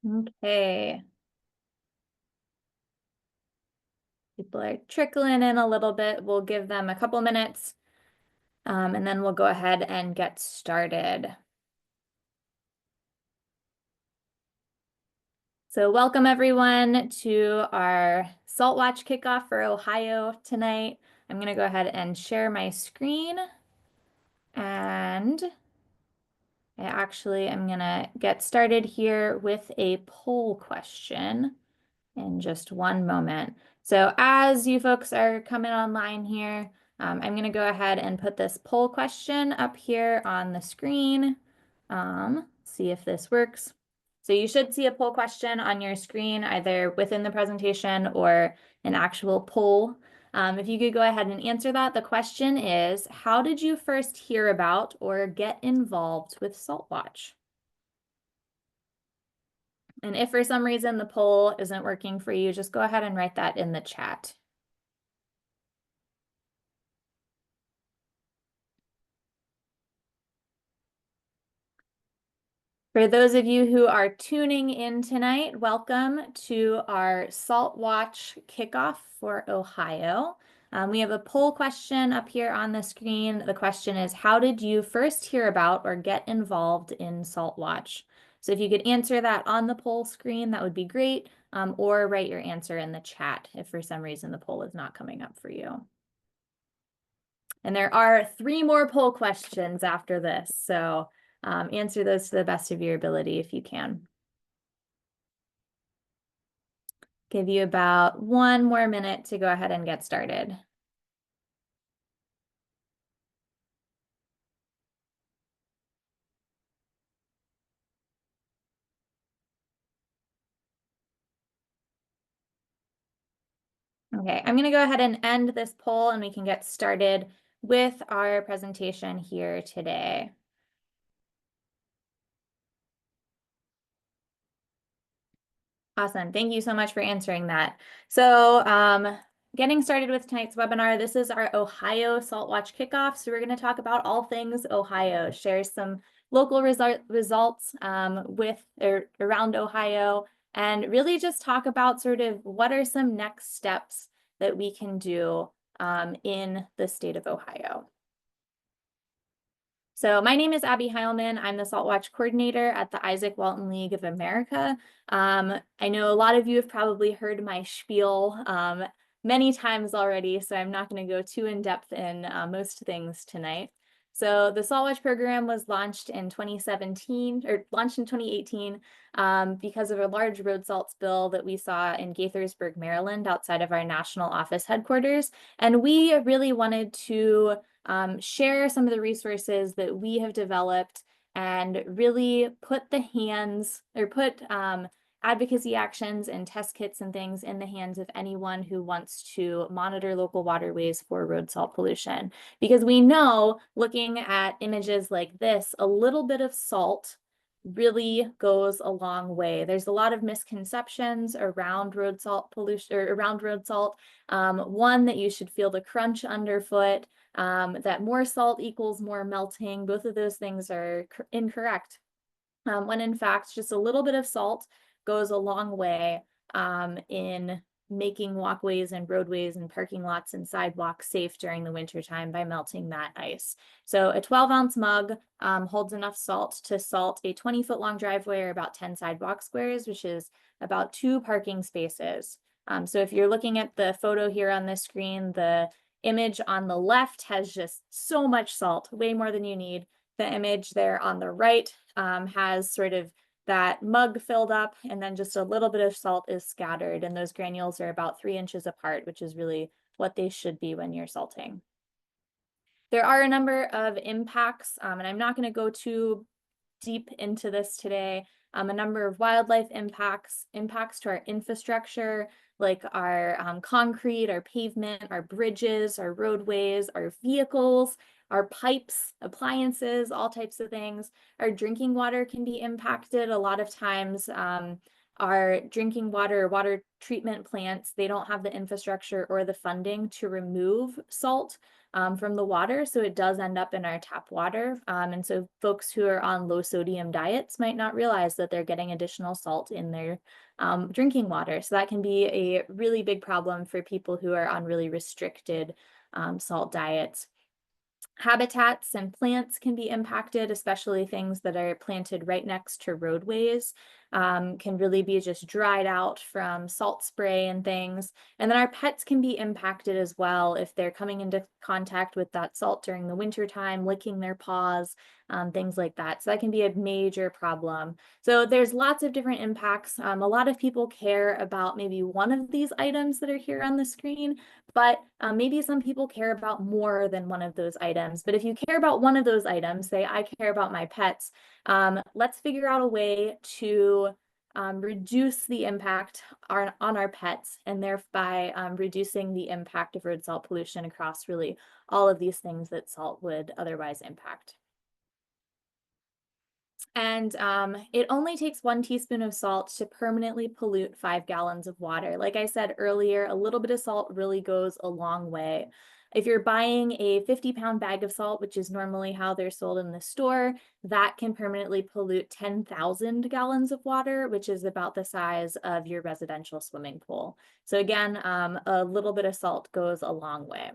Okay. People are trickling in a little bit. We'll give them a couple minutes, and then we'll go ahead and get started. So welcome everyone to our Salt Watch kickoff for Ohio tonight. I'm going to go ahead and share my screen, and I actually am going to get started here with a poll question in just one moment. So as you folks are coming online here, I'm going to go ahead and put this poll question up here on the screen. See if this works. So you should see a poll question on your screen, either within the presentation or an actual poll. If you could go ahead and answer that, the question is, how did you first hear about or get involved with SaltWatch? And if for some reason the poll isn't working for you, just go ahead and write that in the chat. For those of you who are tuning in tonight, welcome to our Salt Watch kickoff for Ohio. We have a poll question up here on the screen. The question is, how did you first hear about or get involved in Salt Watch? So if you could answer that on the poll screen, that would be great, or write your answer in the chat if for some reason the poll is not coming up for you. And there are 3 more poll questions after this, so answer those to the best of your ability if you can. Give you about 1 more minute to go ahead and get started. Okay, I'm going to go ahead and end this poll and we can get started with our presentation here today. Awesome. Thank you so much for answering that. So getting started with tonight's webinar, this is our Ohio Salt Watch kickoff. So we're going to talk about all things Ohio, share some local results around Ohio, and really just talk about sort of what are some next steps that we can do in the state of Ohio. So my name is Abby Heilman. I'm the Salt Watch Coordinator at the Isaac Walton League of America. I know a lot of you have probably heard my spiel many times already, so I'm not going to go too in depth in most things tonight. So the Salt Watch program was launched in 2017, or launched in 2018, because of a large road salt spill that we saw in Gaithersburg, Maryland, outside of our national office headquarters. And we really wanted to share some of the resources that we have developed and really put advocacy actions and test kits and things in the hands of anyone who wants to monitor local waterways for road salt pollution. Because we know, looking at images like this, a little bit of salt really goes a long way. There's a lot of misconceptions around road salt pollution, or around road salt. One, that you should feel the crunch underfoot, that more salt equals more melting. Both of those things are incorrect. When in fact, just a little bit of salt goes a long way in making walkways and roadways and parking lots and sidewalks safe during the wintertime by melting that ice. So a 12-ounce mug holds enough salt to salt a 20-foot long driveway or about 10 sidewalk squares, which is about 2 parking spaces. So if you're looking at the photo here on the screen, the image on the left has just so much salt, way more than you need. The image there on the right has sort of that mug filled up, and then just a little bit of salt is scattered, and those granules are about 3 inches apart, which is really what they should be when you're salting. There are a number of impacts, and I'm not going to go too deep into this today. A number of wildlife impacts to our infrastructure, like our concrete, our pavement, our bridges, our roadways, our vehicles, our pipes, appliances, all types of things. Our drinking water can be impacted. A lot of times our drinking water, water treatment plants, they don't have the infrastructure or the funding to remove salt from the water. So it does end up in our tap water. And so folks who are on low sodium diets might not realize that they're getting additional salt in their drinking water. So that can be a really big problem for people who are on really restricted salt diets. Habitats and plants can be impacted, especially things that are planted right next to roadways, can really be just dried out from salt spray and things. And then our pets can be impacted as well if they're coming into contact with that salt during the winter time, licking their paws, things like that. So that can be a major problem. So there's lots of different impacts. A lot of people care about maybe one of these items that are here on the screen, but maybe some people care about more than one of those items. But if you care about one of those items, say I care about my pets, let's figure out a way to reduce the impact on our pets, and thereby reducing the impact of road salt pollution across really all of these things that salt would otherwise impact. And it only takes 1 teaspoon of salt to permanently pollute 5 gallons of water. Like I said earlier, a little bit of salt really goes a long way. If you're buying a 50-pound bag of salt, which is normally how they're sold in the store, that can permanently pollute 10,000 gallons of water, which is about the size of your residential swimming pool. So again, a little bit of salt goes a long way.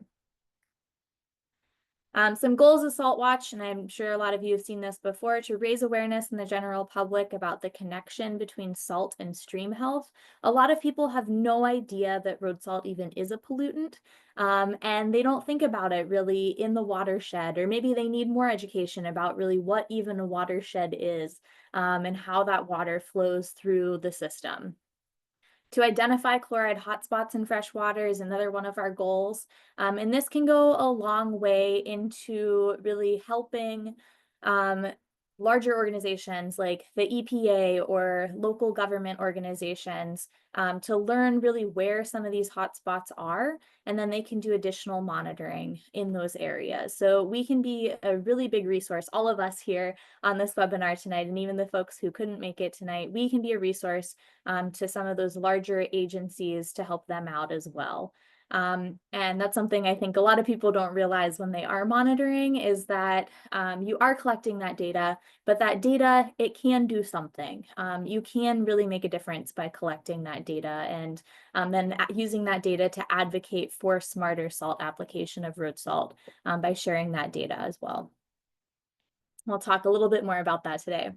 Some goals of Salt Watch, and I'm sure a lot of you have seen this before, to raise awareness in the general public about the connection between salt and stream health. A lot of people have no idea that road salt even is a pollutant, and they don't think about it really in the watershed, or maybe they need more education about really what even a watershed is, and how that water flows through the system. To identify chloride hotspots in fresh water is another one of our goals. And this can go a long way into really helping larger organizations like the EPA or local government organizations to learn really where some of these hotspots are, and then they can do additional monitoring in those areas. So we can be a really big resource, all of us here on this webinar tonight, and even the folks who couldn't make it tonight, we can be a resource to some of those larger agencies to help them out as well. And that's something I think a lot of people don't realize when they are monitoring, is that you are collecting that data, but that data, it can do something. You can really make a difference by collecting that data, and then using that data to advocate for smarter salt application of road salt by sharing that data as well. We'll talk a little bit more about that today.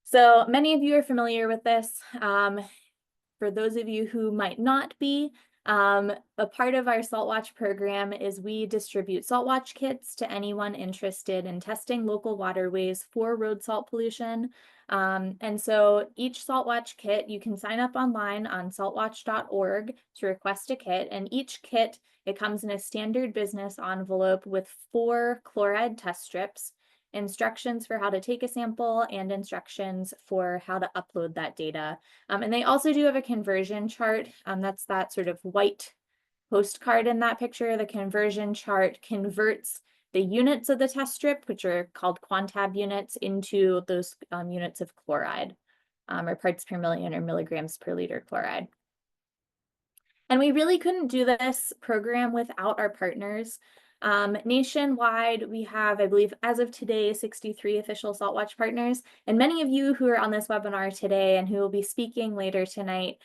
So many of you are familiar with this. For those of you who might not be, a part of our Salt Watch program is we distribute Salt Watch kits to anyone interested in testing local waterways for road salt pollution. And so each Salt Watch kit, you can sign up online on saltwatch.org to request a kit. And each kit, it comes in a standard business envelope with 4 chloride test strips, instructions for how to take a sample, and instructions for how to upload that data. And they also do have a conversion chart. That's that sort of white postcard in that picture. The conversion chart converts the units of the test strip, which are called Quantab units, into those units of chloride, or parts per million or milligrams per liter chloride. And we really couldn't do this program without our partners. Nationwide, we have, I believe, as of today, 63 official Salt Watch partners. And many of you who are on this webinar today and who will be speaking later tonight,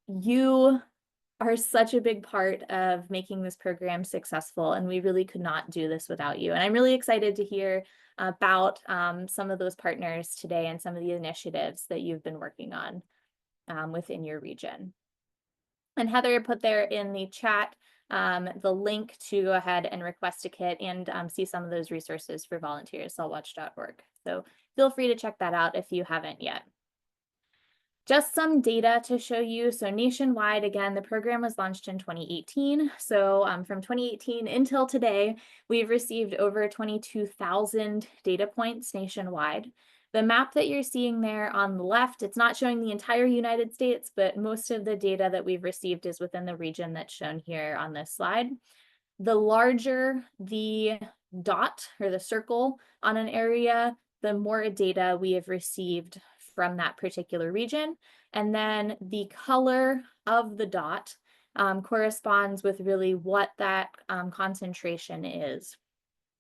you are such a big part of making this program successful, and we really could not do this without you. And I'm really excited to hear about some of those partners today and some of the initiatives that you've been working on within your region. And Heather put there in the chat the link to go ahead and request a kit and see some of those resources for volunteers, saltwatch.org. So feel free to check that out if you haven't yet. Just some data to show you. So nationwide, again, the program was launched in 2018. So from 2018 until today, we've received over 22,000 data points nationwide. The map that you're seeing there on the left, it's not showing the entire United States, but most of the data that we've received is within the region that's shown here on this slide. The larger the dot or the circle on an area, the more data we have received from that particular region. And then the color of the dot corresponds with really what that concentration is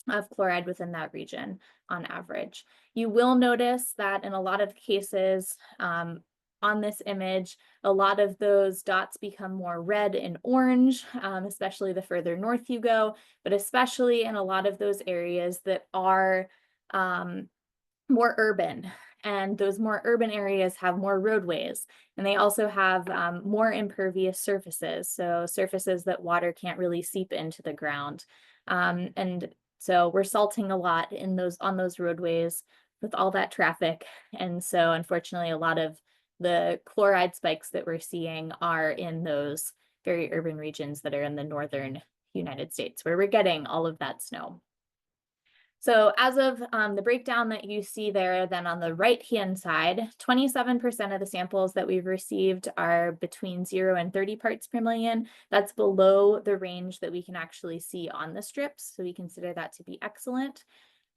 of chloride within that region on average. You will notice that in a lot of cases on this image, a lot of those dots become more red and orange, especially the further north you go, but especially in a lot of those areas that are more urban. And those more urban areas have more roadways, and they also have more impervious surfaces, so surfaces that water can't really seep into the ground. And so we're salting a lot in on those roadways with all that traffic. And so unfortunately, a lot of the chloride spikes that we're seeing are in those very urban regions that are in the northern United States, where we're getting all of that snow. So as of the breakdown that you see there, then on the right-hand side, 27% of the samples that we've received are between 0 and 30 parts per million. That's below the range that we can actually see on the strips, so we consider that to be excellent.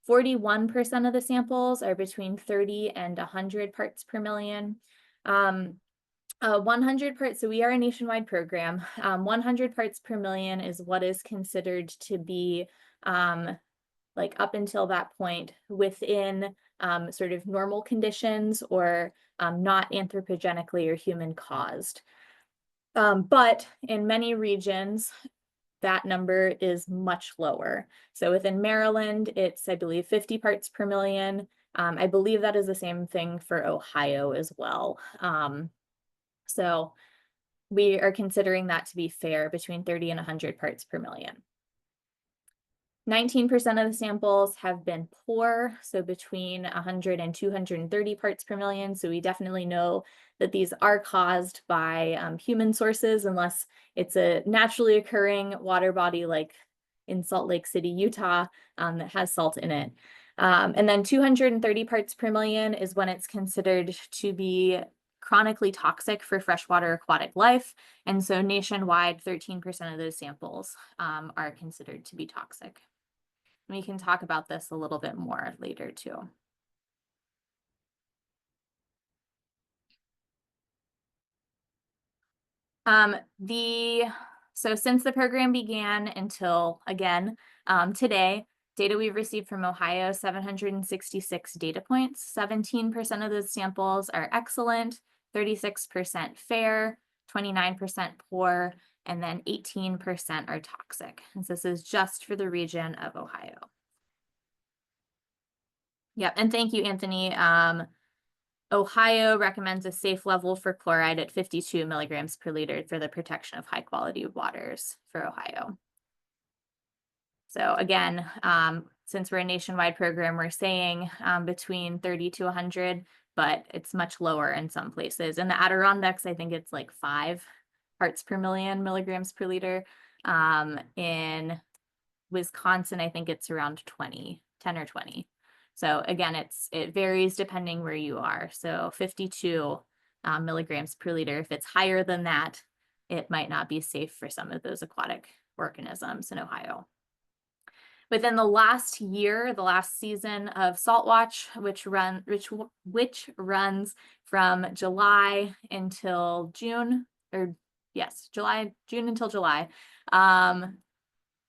41% of the samples are between 30 and 100 parts per million. 100 parts, so we are a nationwide program. 100 parts per million is what is considered to be like up until that point within sort of normal conditions or not anthropogenically or human caused. But in many regions, that number is much lower. So within Maryland, it's, I believe, 50 parts per million. I believe that is the same thing for Ohio as well. So we are considering that to be fair, between 30 and 100 parts per million. 19% of the samples have been poor, so between 100 and 230 parts per million. So we definitely know that these are caused by human sources, unless it's a naturally occurring water body like in Salt Lake City, Utah, that has salt in it. And then 230 parts per million is when it's considered to be chronically toxic for freshwater aquatic life. And so nationwide, 13% of those samples are considered to be toxic. We can talk about this a little bit more later too. So since the program began until, again, today, data we've received from Ohio, 766 data points. 17% of those samples are excellent, 36% fair, 29% poor, and then 18% are toxic. And so this is just for the region of Ohio. Yep, and thank you, Anthony. Ohio recommends a safe level for chloride at 52 milligrams per liter for the protection of high quality waters for Ohio. So again, since we're a nationwide program, we're saying between 30 to 100, but it's much lower in some places. In the Adirondacks, I think it's like 5 parts per million milligrams per liter. In Wisconsin, I think it's around 10 or 20. So again, it varies depending where you are. So 52 milligrams per liter. If it's higher than that, it might not be safe for some of those aquatic organisms in Ohio. Within the last year, the last season of Salt Watch, which runs from July until June, or yes, June until July,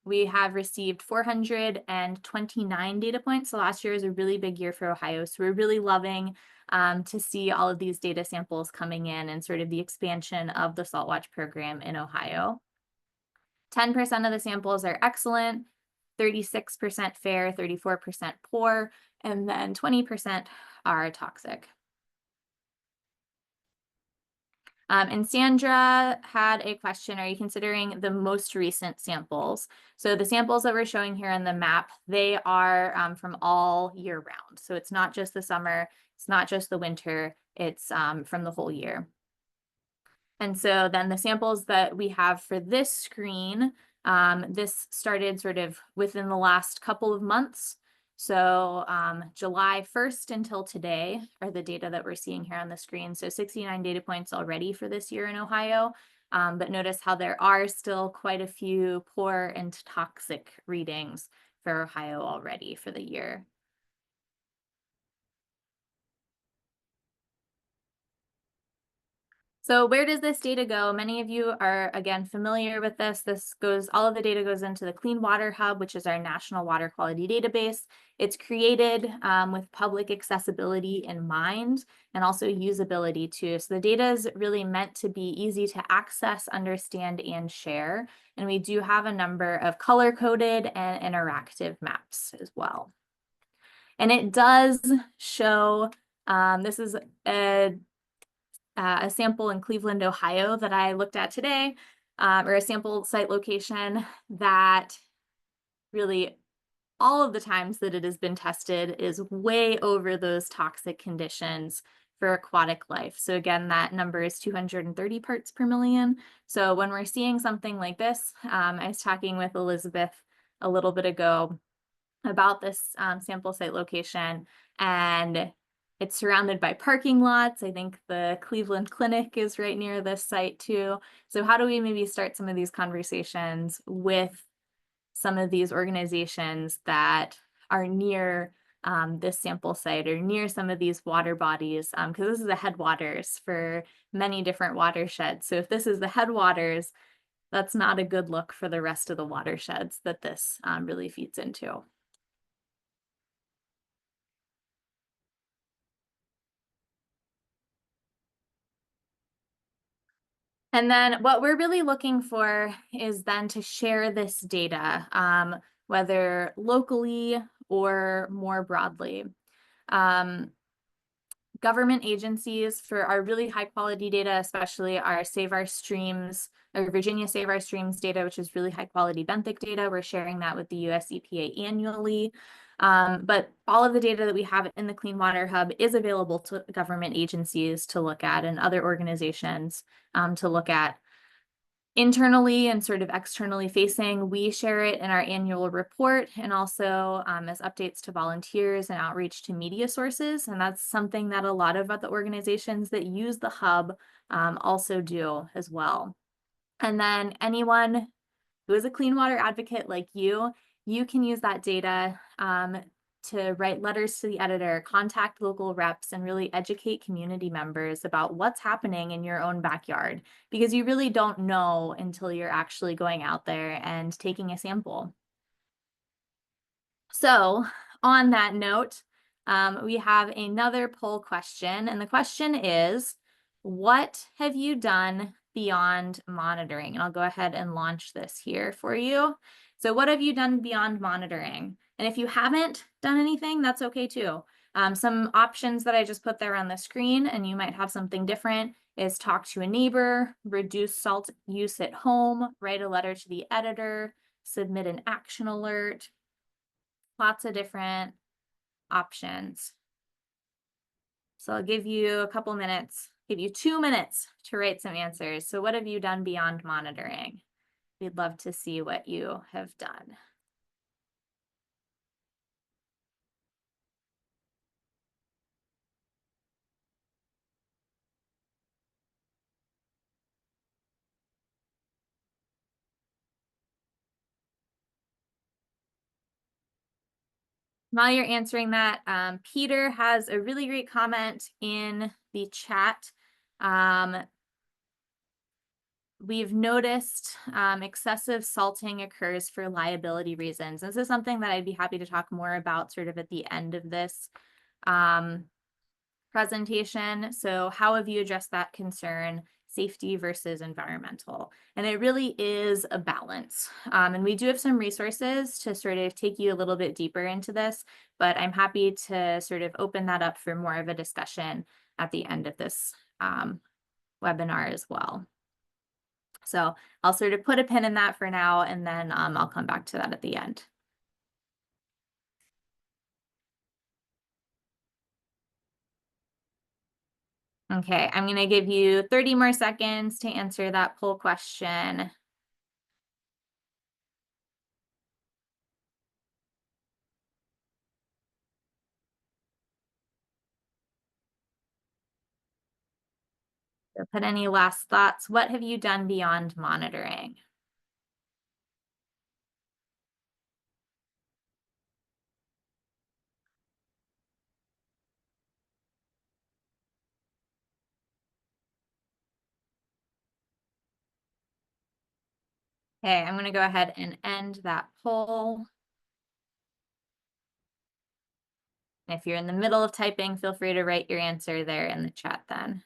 we have received 429 data points. So last year was a really big year for Ohio. So we're really loving to see all of these data samples coming in and sort of the expansion of the Salt Watch program in Ohio. 10% of the samples are excellent, 36% fair, 34% poor, and then 20% are toxic. And Sandra had a question, are you considering the most recent samples? So the samples that we're showing here on the map, they are from all year round. So it's not just the summer, it's not just the winter, it's from the whole year. And so then the samples that we have for this screen, this started sort of within the last couple of months. So July 1st until today are the data that we're seeing here on the screen. So 69 data points already for this year in Ohio. But notice how there are still quite a few poor and toxic readings for Ohio already for the year. So where does this data go? Many of you are, again, familiar with this. All of the data goes into the Clean Water Hub, which is our national water quality database. It's created with public accessibility in mind and also usability too. So the data is really meant to be easy to access, understand, and share. And we do have a number of color-coded and interactive maps as well. And it does show, this is a sample in Cleveland, Ohio that I looked at today, or a sample site location that really all of the times that it has been tested is way over those toxic conditions for aquatic life. So again, that number is 230 parts per million. So when we're seeing something like this, I was talking with Elizabeth a little bit ago about this sample site location, and it's surrounded by parking lots. I think the Cleveland Clinic is right near this site too. So how do we maybe start some of these conversations with some of these organizations that are near this sample site or near some of these water bodies? Because this is the headwaters for many different watersheds. So if this is the headwaters, that's not a good look for the rest of the watersheds that this really feeds into. And then what we're really looking for is then to share this data, whether locally or more broadly. Government agencies for our really high quality data, especially our Save Our Streams or Virginia Save Our Streams data, which is really high quality benthic data. We're sharing that with the US EPA annually. But all of the data that we have in the Clean Water Hub is available to government agencies to look at and other organizations to look at. Internally and sort of externally facing, we share it in our annual report and also as updates to volunteers and outreach to media sources. And that's something that a lot of other organizations that use the hub also do as well. And then anyone who is a clean water advocate like you can use that data to write letters to the editor, contact local reps, and really educate community members about what's happening in your own backyard, because you really don't know until you're actually going out there and taking a sample. So on that note, we have another poll question, and the question is, what have you done beyond monitoring? And I'll go ahead and launch this here for you. So what have you done beyond monitoring? And if you haven't done anything, that's okay too. Some options that I just put there on the screen, and you might have something different, is talk to a neighbor, reduce salt use at home, write a letter to the editor, submit an action alert. Lots of different options. So I'll give you a couple minutes, give you 2 minutes to write some answers. So what have you done beyond monitoring? We'd love to see what you have done. While you're answering that, Peter has a really great comment in the chat. We've noticed excessive salting occurs for liability reasons. This is something that I'd be happy to talk more about sort of at the end of this presentation. So how have you addressed that concern, safety versus environmental? And it really is a balance. And we do have some resources to sort of take you a little bit deeper into this, but I'm happy to sort of open that up for more of a discussion at the end of this webinar as well. So I'll sort of put a pin in that for now, and then I'll come back to that at the end. Okay, I'm going to give you 30 more seconds to answer that poll question. So put any last thoughts. What have you done beyond monitoring? Okay, I'm going to go ahead and end that poll. If you're in the middle of typing, feel free to write your answer there in the chat then.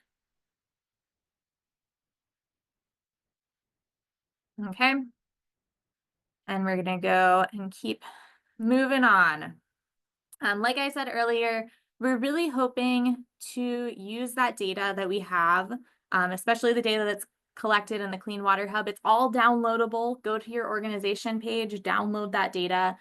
Okay. And we're going to go and keep moving on. Like I said earlier, we're really hoping to use that data that we have, especially the data that's collected in the Clean Water Hub. It's all downloadable. Go to your organization page, download that data,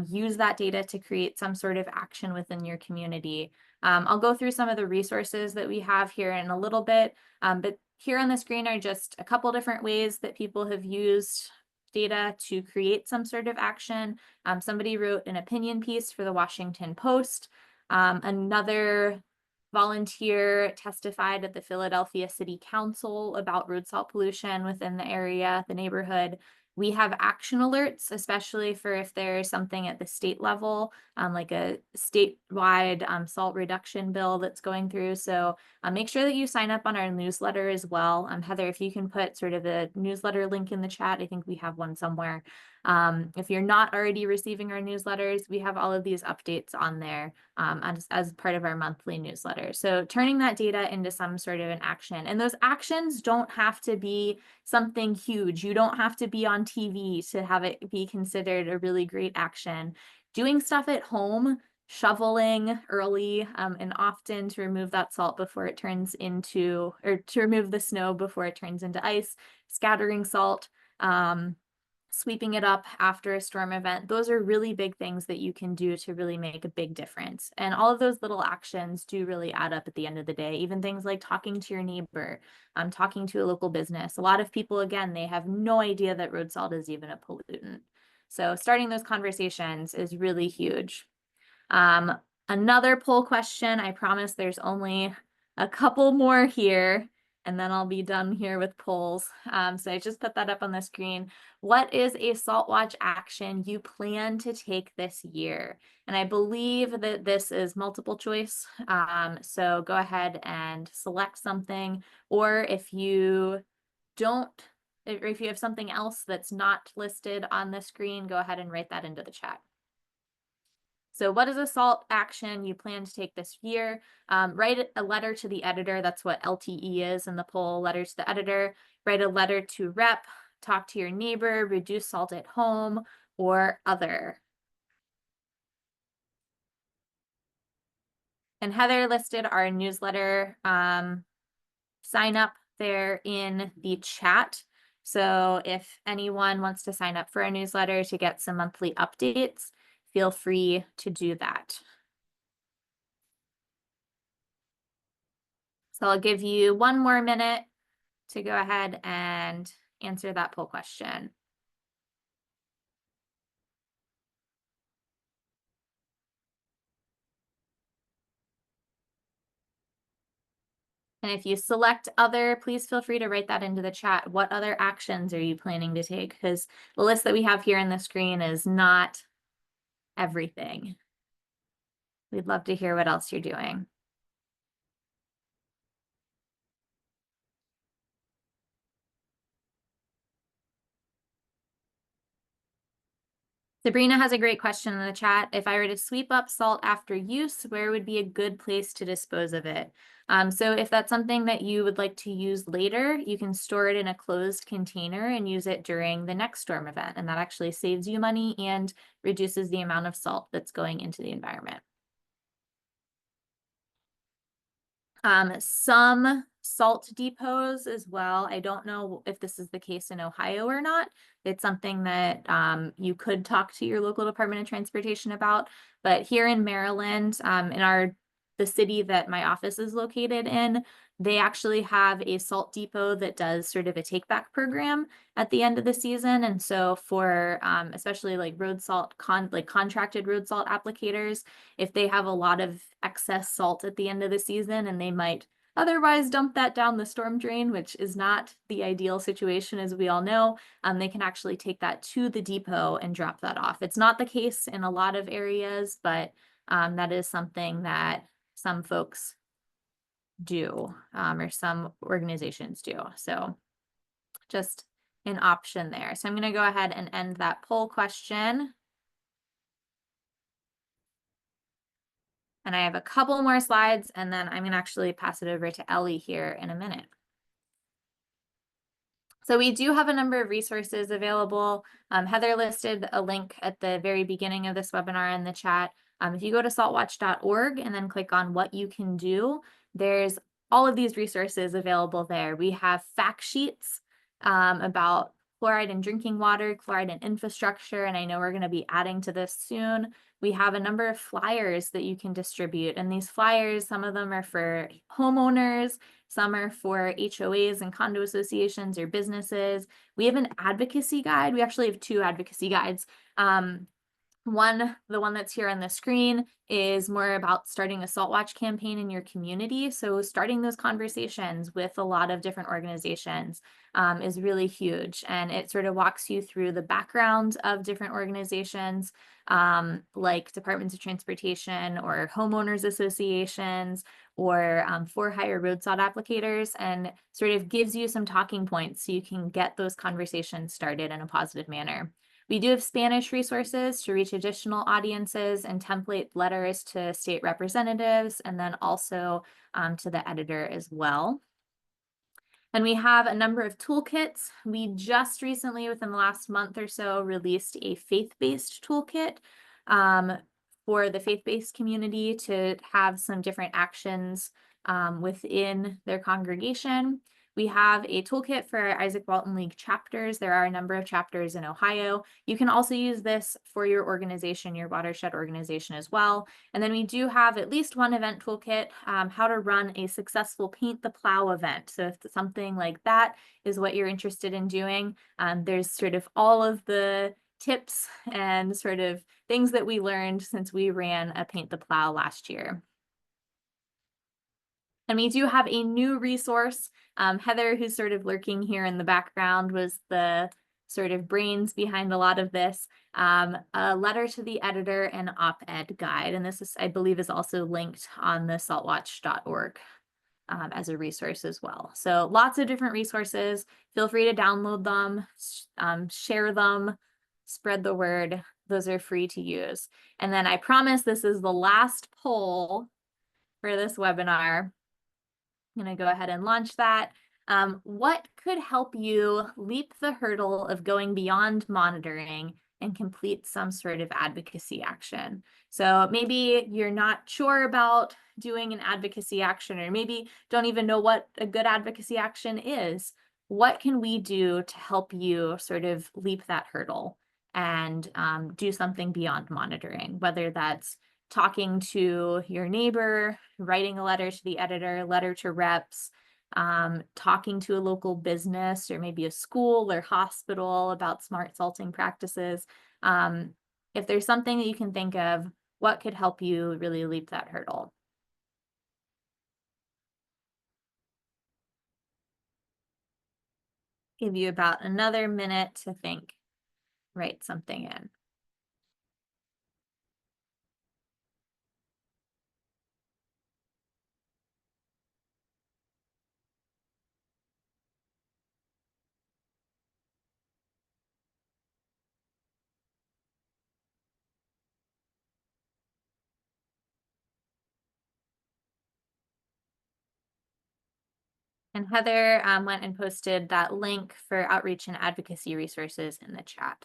use that data to create some sort of action within your community. I'll go through some of the resources that we have here in a little bit, but here on the screen are just a couple different ways that people have used data to create some sort of action. Somebody wrote an opinion piece for the Washington Post. Another volunteer testified at the Philadelphia City Council about road salt pollution within the area, the neighborhood. We have action alerts, especially for if there's something at the state level, like a statewide salt reduction bill that's going through. So make sure that you sign up on our newsletter as well. Heather, if you can put sort of a newsletter link in the chat, I think we have one somewhere. If you're not already receiving our newsletters, we have all of these updates on there as part of our monthly newsletter. So turning that data into some sort of an action. And those actions don't have to be something huge. You don't have to be on TV to have it be considered a really great action. Doing stuff at home, shoveling early and often to remove that salt before it turns into, or to remove the snow before it turns into ice, scattering salt, sweeping it up after a storm event. Those are really big things that you can do to really make a big difference. And all of those little actions do really add up at the end of the day. Even things like talking to your neighbor, talking to a local business. A lot of people, again, they have no idea that road salt is even a pollutant. So starting those conversations is really huge. Another poll question, I promise there's only a couple more here, and then I'll be done here with polls. So I just put that up on the screen. What is a Salt Watch action you plan to take this year? And I believe that this is multiple choice. So go ahead and select something, or if you don't, if you have something else that's not listed on the screen, go ahead and write that into the chat. So what is a SALT action you plan to take this year? Write a letter to the editor. That's what LTE is in the poll, letter to the editor. Write a letter to rep, talk to your neighbor, reduce salt at home, or other. And Heather listed our newsletter sign up there in the chat. So if anyone wants to sign up for a newsletter to get some monthly updates, feel free to do that. So I'll give you one more minute to go ahead and answer that poll question. And if you select other, please feel free to write that into the chat. What other actions are you planning to take? Because the list that we have here on the screen is not everything. We'd love to hear what else you're doing. Sabrina has a great question in the chat. If I were to sweep up salt after use, where would be a good place to dispose of it? So if that's something that you would like to use later, you can store it in a closed container and use it during the next storm event. And that actually saves you money and reduces the amount of salt that's going into the environment. Some salt depots as well. I don't know if this is the case in Ohio or not. It's something that you could talk to your local Department of Transportation about. But here in Maryland, in the city that my office is located in, they actually have a salt depot that does sort of a take back program at the end of the season. And so for especially like road salt, contracted road salt applicators, if they have a lot of excess salt at the end of the season and they might otherwise dump that down the storm drain, which is not the ideal situation, as we all know, they can actually take that to the depot and drop that off. It's not the case in a lot of areas, but that is something that some folks do, or some organizations do. So just an option there. So I'm going to go ahead and end that poll question. And I have a couple more slides, and then I'm going to actually pass it over to Ellie here in a minute. So we do have a number of resources available. Heather listed a link at the very beginning of this webinar in the chat. If you go to saltwatch.org and then click on what you can do, there's all of these resources available there. We have fact sheets about fluoride in drinking water, fluoride in infrastructure, and I know we're going to be adding to this soon. We have a number of flyers that you can distribute, and these flyers, some of them are for homeowners, some are for HOAs and condo associations or businesses. We have an advocacy guide. We actually have two advocacy guides. The one that's here on the screen is more about starting a Salt Watch campaign in your community. So starting those conversations with a lot of different organizations is really huge. And it sort of walks you through the background of different organizations like departments of transportation or homeowners associations or for-hire road salt applicators, and sort of gives you some talking points so you can get those conversations started in a positive manner. We do have Spanish resources to reach additional audiences and template letters to state representatives, and then also to the editor as well. And we have a number of toolkits. We just recently, within the last month or so, released a faith-based toolkit for the faith-based community to have some different actions within their congregation. We have a toolkit for our Isaac Walton League chapters. There are a number of chapters in Ohio. You can also use this for your organization, your watershed organization as well. And then we do have at least one event toolkit, how to run a successful Paint the Plow event. So if something like that is what you're interested in doing, there's sort of all of the tips and sort of things that we learned since we ran a Paint the Plow last year. And we do have a new resource. Heather, who's sort of lurking here in the background, was the sort of brains behind a lot of this. A letter to the editor and op-ed guide. And this is, I believe, is also linked on the saltwatch.org as a resource as well. So lots of different resources. Feel free to download them, share them, spread the word. Those are free to use. And then I promise this is the last poll for this webinar. I'm going to go ahead and launch that. What could help you leap the hurdle of going beyond monitoring and complete some sort of advocacy action? So maybe you're not sure about doing an advocacy action, or maybe don't even know what a good advocacy action is. What can we do to help you sort of leap that hurdle and do something beyond monitoring, whether that's talking to your neighbor, writing a letter to the editor, letter to reps, talking to a local business or maybe a school or hospital about smart salting practices. If there's something that you can think of, what could help you really leap that hurdle? Give you about another minute to think, write something in. And Heather went and posted that link for outreach and advocacy resources in the chat.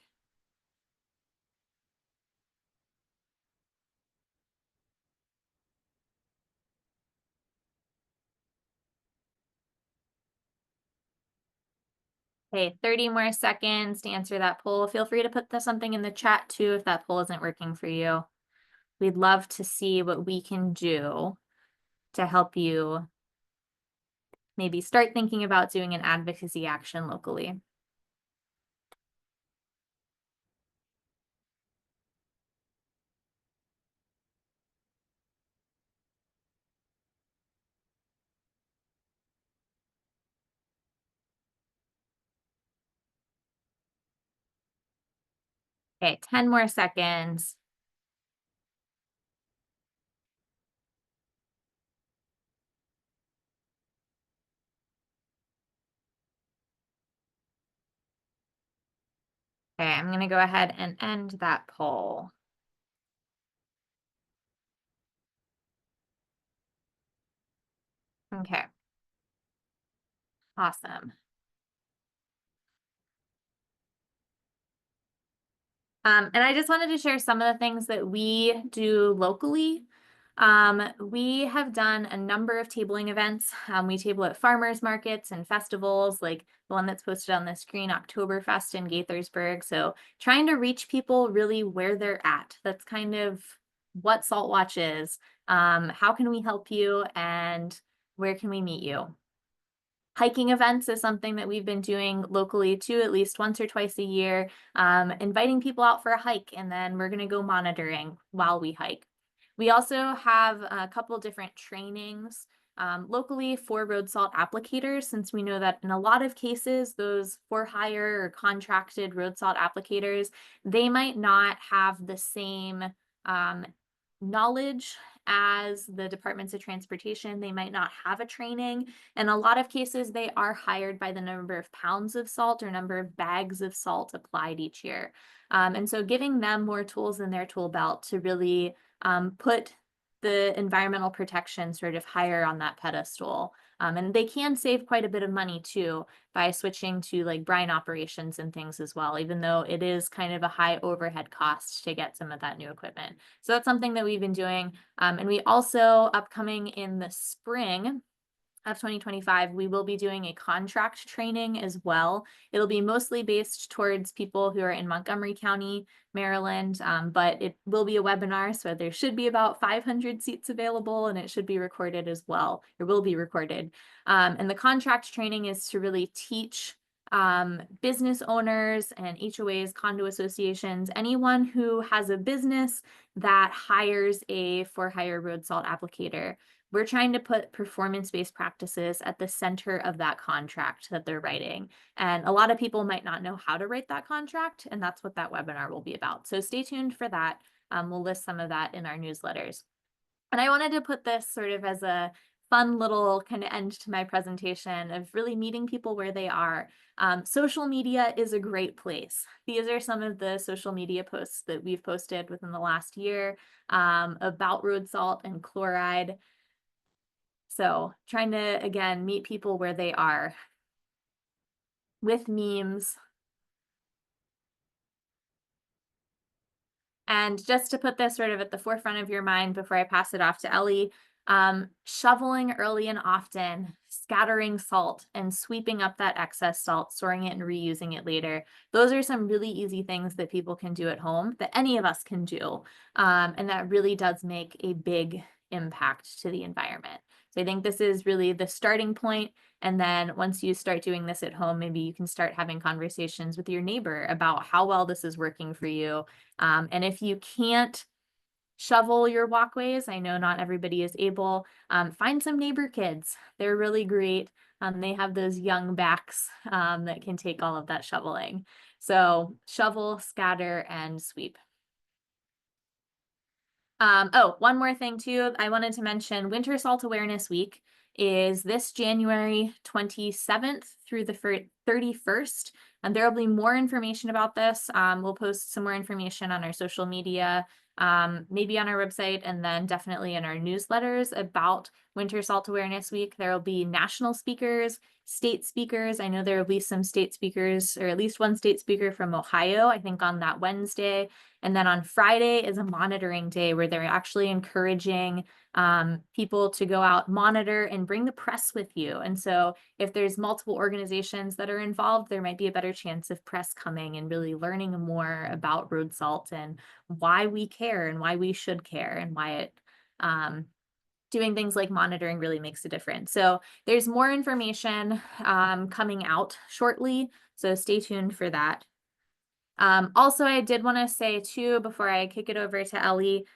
Okay, 30 more seconds to answer that poll. Feel free to put something in the chat too if that poll isn't working for you. We'd love to see what we can do to help you maybe start thinking about doing an advocacy action locally. Okay, 10 more seconds. Okay, I'm going to go ahead and end that poll. Okay, awesome. And I just wanted to share some of the things that we do locally. We have done a number of tabling events. We table at farmers markets and festivals, like the one that's posted on the screen, Oktoberfest in Gaithersburg. So trying to reach people really where they're at. That's kind of what Salt Watch is. How can we help you, and where can we meet you? Hiking events is something that we've been doing locally too, at least once or twice a year, inviting people out for a hike, and then we're going to go monitoring while we hike. We also have a couple different trainings locally for road salt applicators, since we know that in a lot of cases, those for hire or contracted road salt applicators, they might not have the same um, knowledge as the departments of transportation. They might not have a training. In a lot of cases, they are hired by the number of pounds of salt or number of bags of salt applied each year. And so giving them more tools in their tool belt to really put the environmental protection sort of higher on that pedestal. And they can save quite a bit of money too by switching to like brine operations and things as well, even though it is kind of a high overhead cost to get some of that new equipment. So that's something that we've been doing. And we also, upcoming in the spring of 2025, we will be doing a contract training as well. It'll be mostly based towards people who are in Montgomery County, Maryland, but it will be a webinar, so there should be about 500 seats available, and it should be recorded as well. It will be recorded. And the contract training is to really teach business owners and HOAs, condo associations, anyone who has a business that hires a for-hire road salt applicator. We're trying to put performance-based practices at the center of that contract that they're writing. And a lot of people might not know how to write that contract, and that's what that webinar will be about. So stay tuned for that. We'll list some of that in our newsletters. And I wanted to put this sort of as a fun little kind of end to my presentation of really meeting people where they are. Social media is a great place. These are some of the social media posts that we've posted within the last year about road salt and chloride. So trying to, again, meet people where they are with memes. And just to put this sort of at the forefront of your mind before I pass it off to Ellie, shoveling early and often, scattering salt and sweeping up that excess salt, storing it and reusing it later. Those are some really easy things that people can do at home that any of us can do. And that really does make a big impact to the environment. So I think this is really the starting point. And then once you start doing this at home, maybe you can start having conversations with your neighbor about how well this is working for you. And if you can't shovel your walkways, I know not everybody is able, find some neighbor kids. They're really great. They have those young backs that can take all of that shoveling. So shovel, scatter, and sweep. Oh, one more thing too, I wanted to mention Winter Salt Awareness Week is this January 27th through the 31st. And there will be more information about this. We'll post some more information on our social media, maybe on our website, and then definitely in our newsletters about Winter Salt Awareness Week. There will be national speakers, state speakers. I know there will be some state speakers, or at least one state speaker from Ohio, I think on that Wednesday. And then on Friday is a monitoring day where they're actually encouraging people to go out, monitor, and bring the press with you. And so if there's multiple organizations that are involved, there might be a better chance of press coming and really learning more about road salt and why we care and why we should care and why it doing things like monitoring really makes a difference. So there's more information coming out shortly, so stay tuned for that. Also, I did want to say too, before I kick it over to Ellie,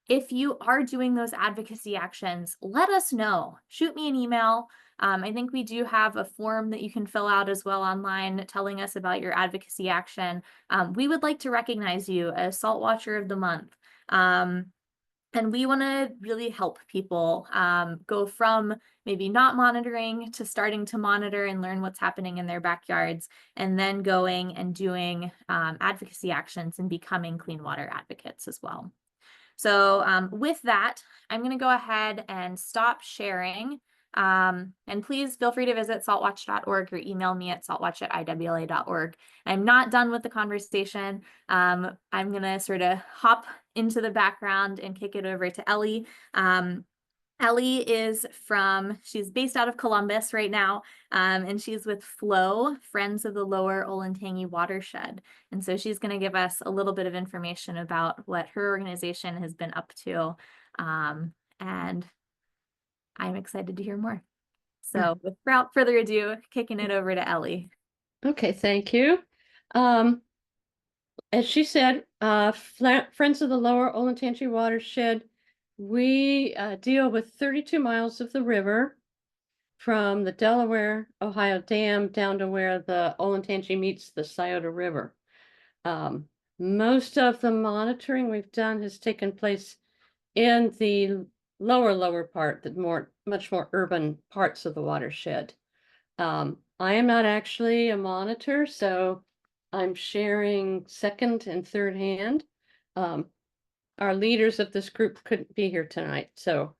if you are doing those advocacy actions, let us know. Shoot me an email. I think we do have a form that you can fill out as well online telling us about your advocacy action. We would like to recognize you as Salt Watcher of the Month. And we want to really help people go from maybe not monitoring to starting to monitor and learn what's happening in their backyards, and then going and doing advocacy actions and becoming clean water advocates as well. So with that, I'm going to go ahead and stop sharing. And please feel free to visit saltwatch.org or email me at saltwatch@iwla.org. I'm not done with the conversation. I'm going to sort of hop into the background and kick it over to Ellie. Ellie she's based out of Columbus right now, and she's with FLOW, Friends of the Lower Olentangy Watershed. And so she's going to give us a little bit of information about what her organization has been up to. And I'm excited to hear more. So without further ado, kicking it over to Ellie. Okay, thank you. As she said, Friends of the Lower Olentangy Watershed, we deal with 32 miles of the river from the Delaware, Ohio Dam down to where the Olentangy meets the Scioto River. Most of the monitoring we've done has taken place in the lower part, the much more urban parts of the watershed. I am not actually a monitor, so I'm sharing second and third hand. Our leaders of this group couldn't be here tonight, so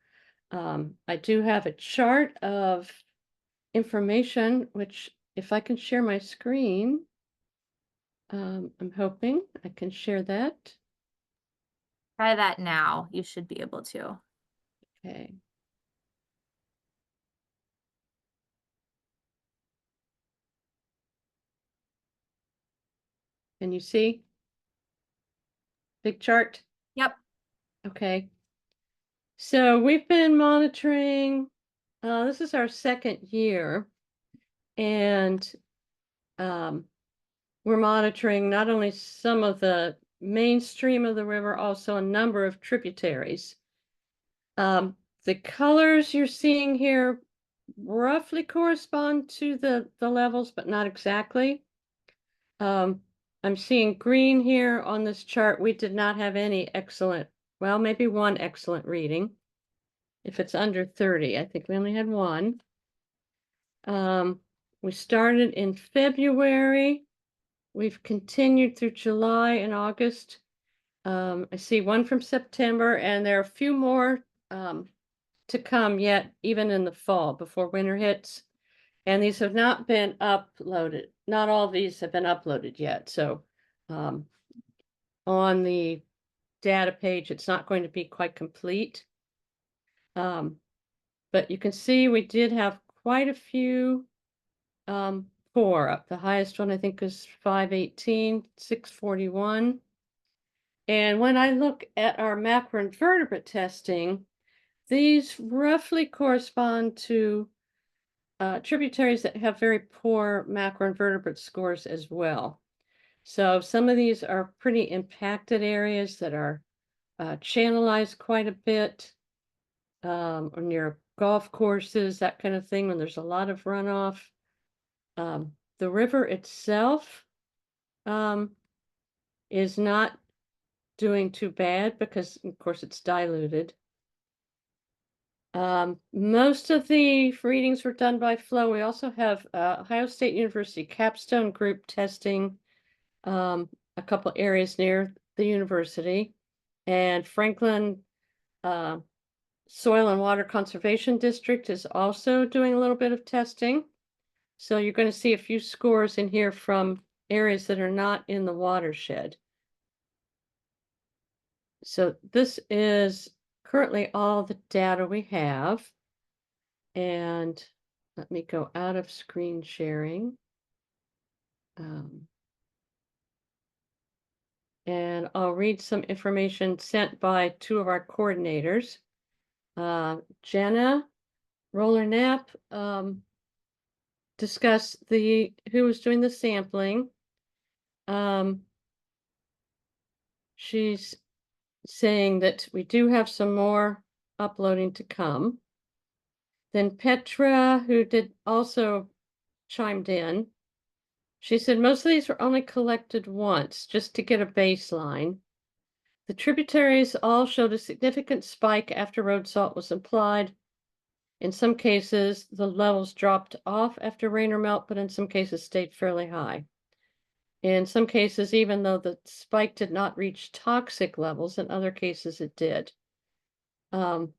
I do have a chart of information, which if I can share my screen, I'm hoping I can share that. Try that now. You should be able to. Okay. Can you see? Big chart? Yep. Okay. So we've been monitoring, this is our second year, and we're monitoring not only some of the mainstream of the river, also a number of tributaries. The colors you're seeing here roughly correspond to the levels, but not exactly. I'm seeing green here on this chart. We did not have any excellent, well, maybe one excellent reading. If it's under 30, I think we only had one. We started in February. We've continued through July and August. I see one from September, and there are a few more to come yet, even in the fall before winter hits. And these have not been uploaded. Not all of these have been uploaded yet. So on the data page, it's not going to be quite complete. But you can see we did have quite a few pour up. The highest one I think is 518, 641. And when I look at our macroinvertebrate testing, these roughly correspond to tributaries that have very poor macroinvertebrate scores as well. So some of these are pretty impacted areas that are channelized quite a bit, or near golf courses, that kind of thing, when there's a lot of runoff. The river itself is not doing too bad because, of course, it's diluted. Most of the readings were done by FLOW. We also have Ohio State University capstone group testing a couple areas near the university, and Franklin Soil and Water Conservation District is also doing a little bit of testing. So you're going to see a few scores in here from areas that are not in the watershed. So this is currently all the data we have. And let me go out of screen sharing. And I'll read some information sent by two of our coordinators. Jenna Roller-Knapp discussed who was doing the sampling. She's saying that we do have some more uploading to come. Then Petra, who did also chimed in. She said most of these were only collected once just to get a baseline. The tributaries all showed a significant spike after road salt was applied. In some cases, the levels dropped off after rain or melt, but in some cases stayed fairly high. In some cases, even though the spike did not reach toxic levels, in other cases it did. Um,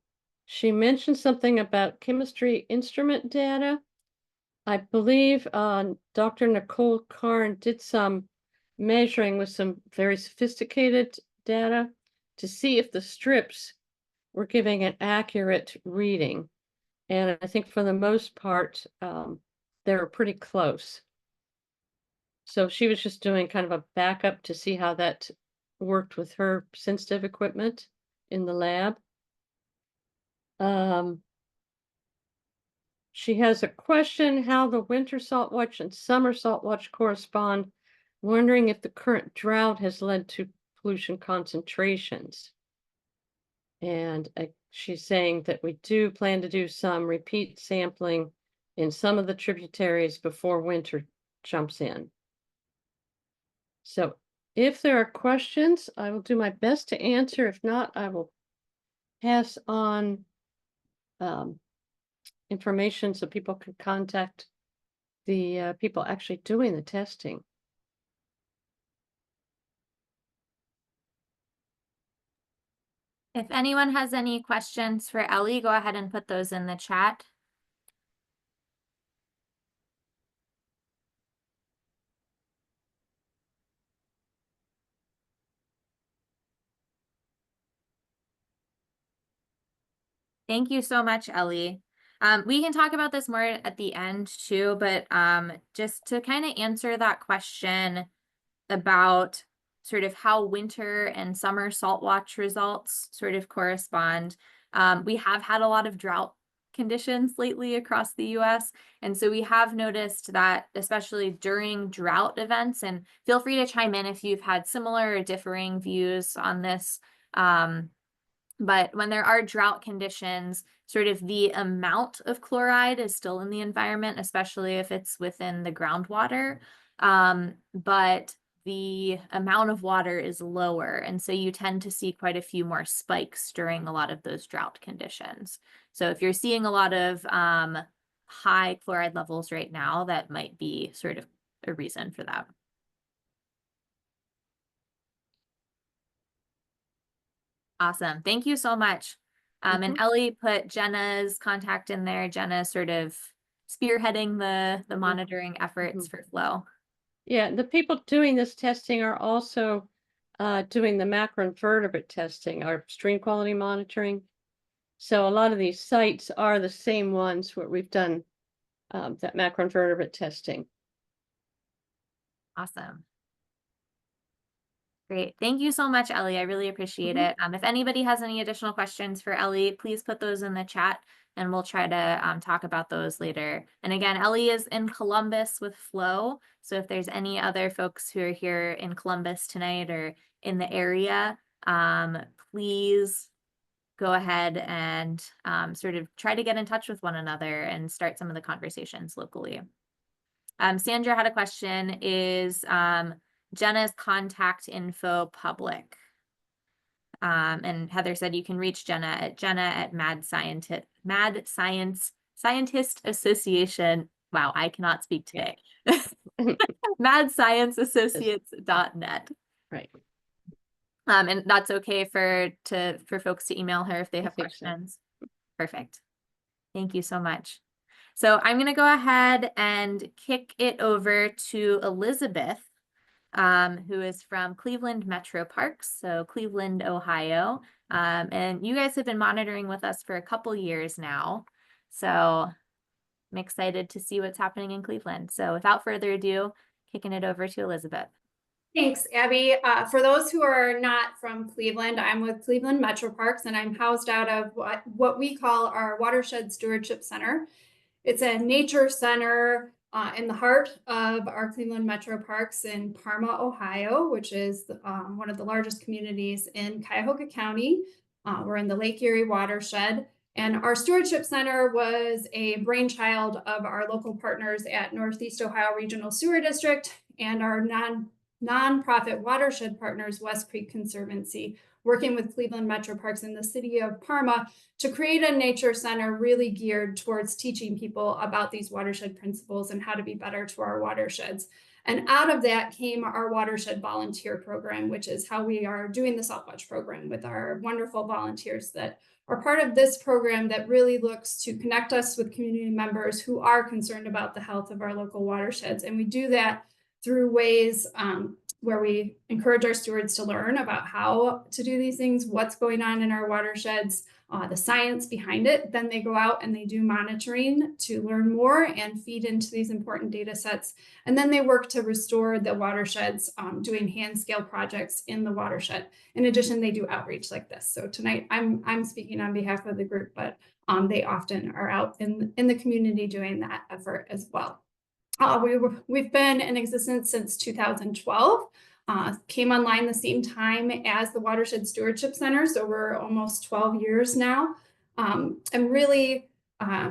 she mentioned something about chemistry instrument data. I believe Dr. Nicole Karn did some measuring with some very sophisticated data to see if the strips were giving an accurate reading. And I think for the most part, they were pretty close. So she was just doing kind of a backup to see how that worked with her sensitive equipment in the lab. She has a question how the winter salt watch and summer salt watch correspond, wondering if the current drought has led to pollution concentrations. And she's saying that we do plan to do some repeat sampling in some of the tributaries before winter jumps in. So if there are questions, I will do my best to answer. If not, I will pass on information so people can contact the people actually doing the testing. If anyone has any questions for Ellie, go ahead and put those in the chat. Thank you so much, Ellie. We can talk about this more at the end too, but just to kind of answer that question about sort of how winter and summer salt watch results sort of correspond. We have had a lot of drought conditions lately across the US. And so we have noticed that, especially during drought events, and feel free to chime in if you've had similar or differing views on this. But when there are drought conditions, sort of the amount of chloride is still in the environment, especially if it's within the groundwater. But the amount of water is lower. And so you tend to see quite a few more spikes during a lot of those drought conditions. So if you're seeing a lot of high chloride levels right now, that might be sort of a reason for that. Awesome. Thank you so much. And Ellie put Jenna's contact in there. Jenna sort of spearheading the monitoring efforts for flow. Yeah, the people doing this testing are also doing the macroinvertebrate testing, our stream quality monitoring. So a lot of these sites are the same ones where we've done that macroinvertebrate testing. Awesome. Great. Thank you so much, Ellie. I really appreciate it. If anybody has any additional questions for Ellie, please put those in the chat and we'll try to talk about those later. And again, Ellie is in Columbus with Flo. So if there's any other folks who are here in Columbus tonight or in the area, please go ahead and sort of try to get in touch with one another and start some of the conversations locally. Sandra had a question, is Jenna's contact info public? And Heather said you can reach Jenna at Mad Science Scientist Association. Wow, I cannot speak today. madscienceassociates.net. Right. And that's okay for folks to email her if they have questions. So. Perfect. Thank you so much. So I'm going to go ahead and kick it over to Elizabeth, who is from Cleveland Metro Parks, so Cleveland, Ohio. And you guys have been monitoring with us for a couple years now. So I'm excited to see what's happening in Cleveland. So without further ado, kicking it over to Elizabeth. Thanks, Abby. For those who are not from Cleveland, I'm with Cleveland Metro Parks, and I'm housed out of what we call our Watershed Stewardship Center. It's a nature center in the heart of our Cleveland Metro Parks in Parma, Ohio, which is one of the largest communities in Cuyahoga County. We're in the Lake Erie watershed. And our Stewardship Center was a brainchild of our local partners at Northeast Ohio Regional Sewer District and our nonprofit watershed partners, West Creek Conservancy, working with Cleveland Metro Parks and the city of Parma to create a nature center really geared towards teaching people about these watershed principles and how to be better to our watersheds. And out of that came our watershed volunteer program, which is how we are doing the Salt Watch program with our wonderful volunteers that are part of this program that really looks to connect us with community members who are concerned about the health of our local watersheds. And we do that through ways where we encourage our stewards to learn about how to do these things, what's going on in our watersheds, the science behind it. Then they go out and they do monitoring to learn more and feed into these important data sets. And then they work to restore the watersheds, doing hand scale projects in the watershed. In addition, they do outreach like this. So tonight I'm speaking on behalf of the group, but they often are out in the community doing that effort as well. We've been in existence since 2012. Came online the same time as the Watershed Stewardship Center, so we're almost 12 years now. And really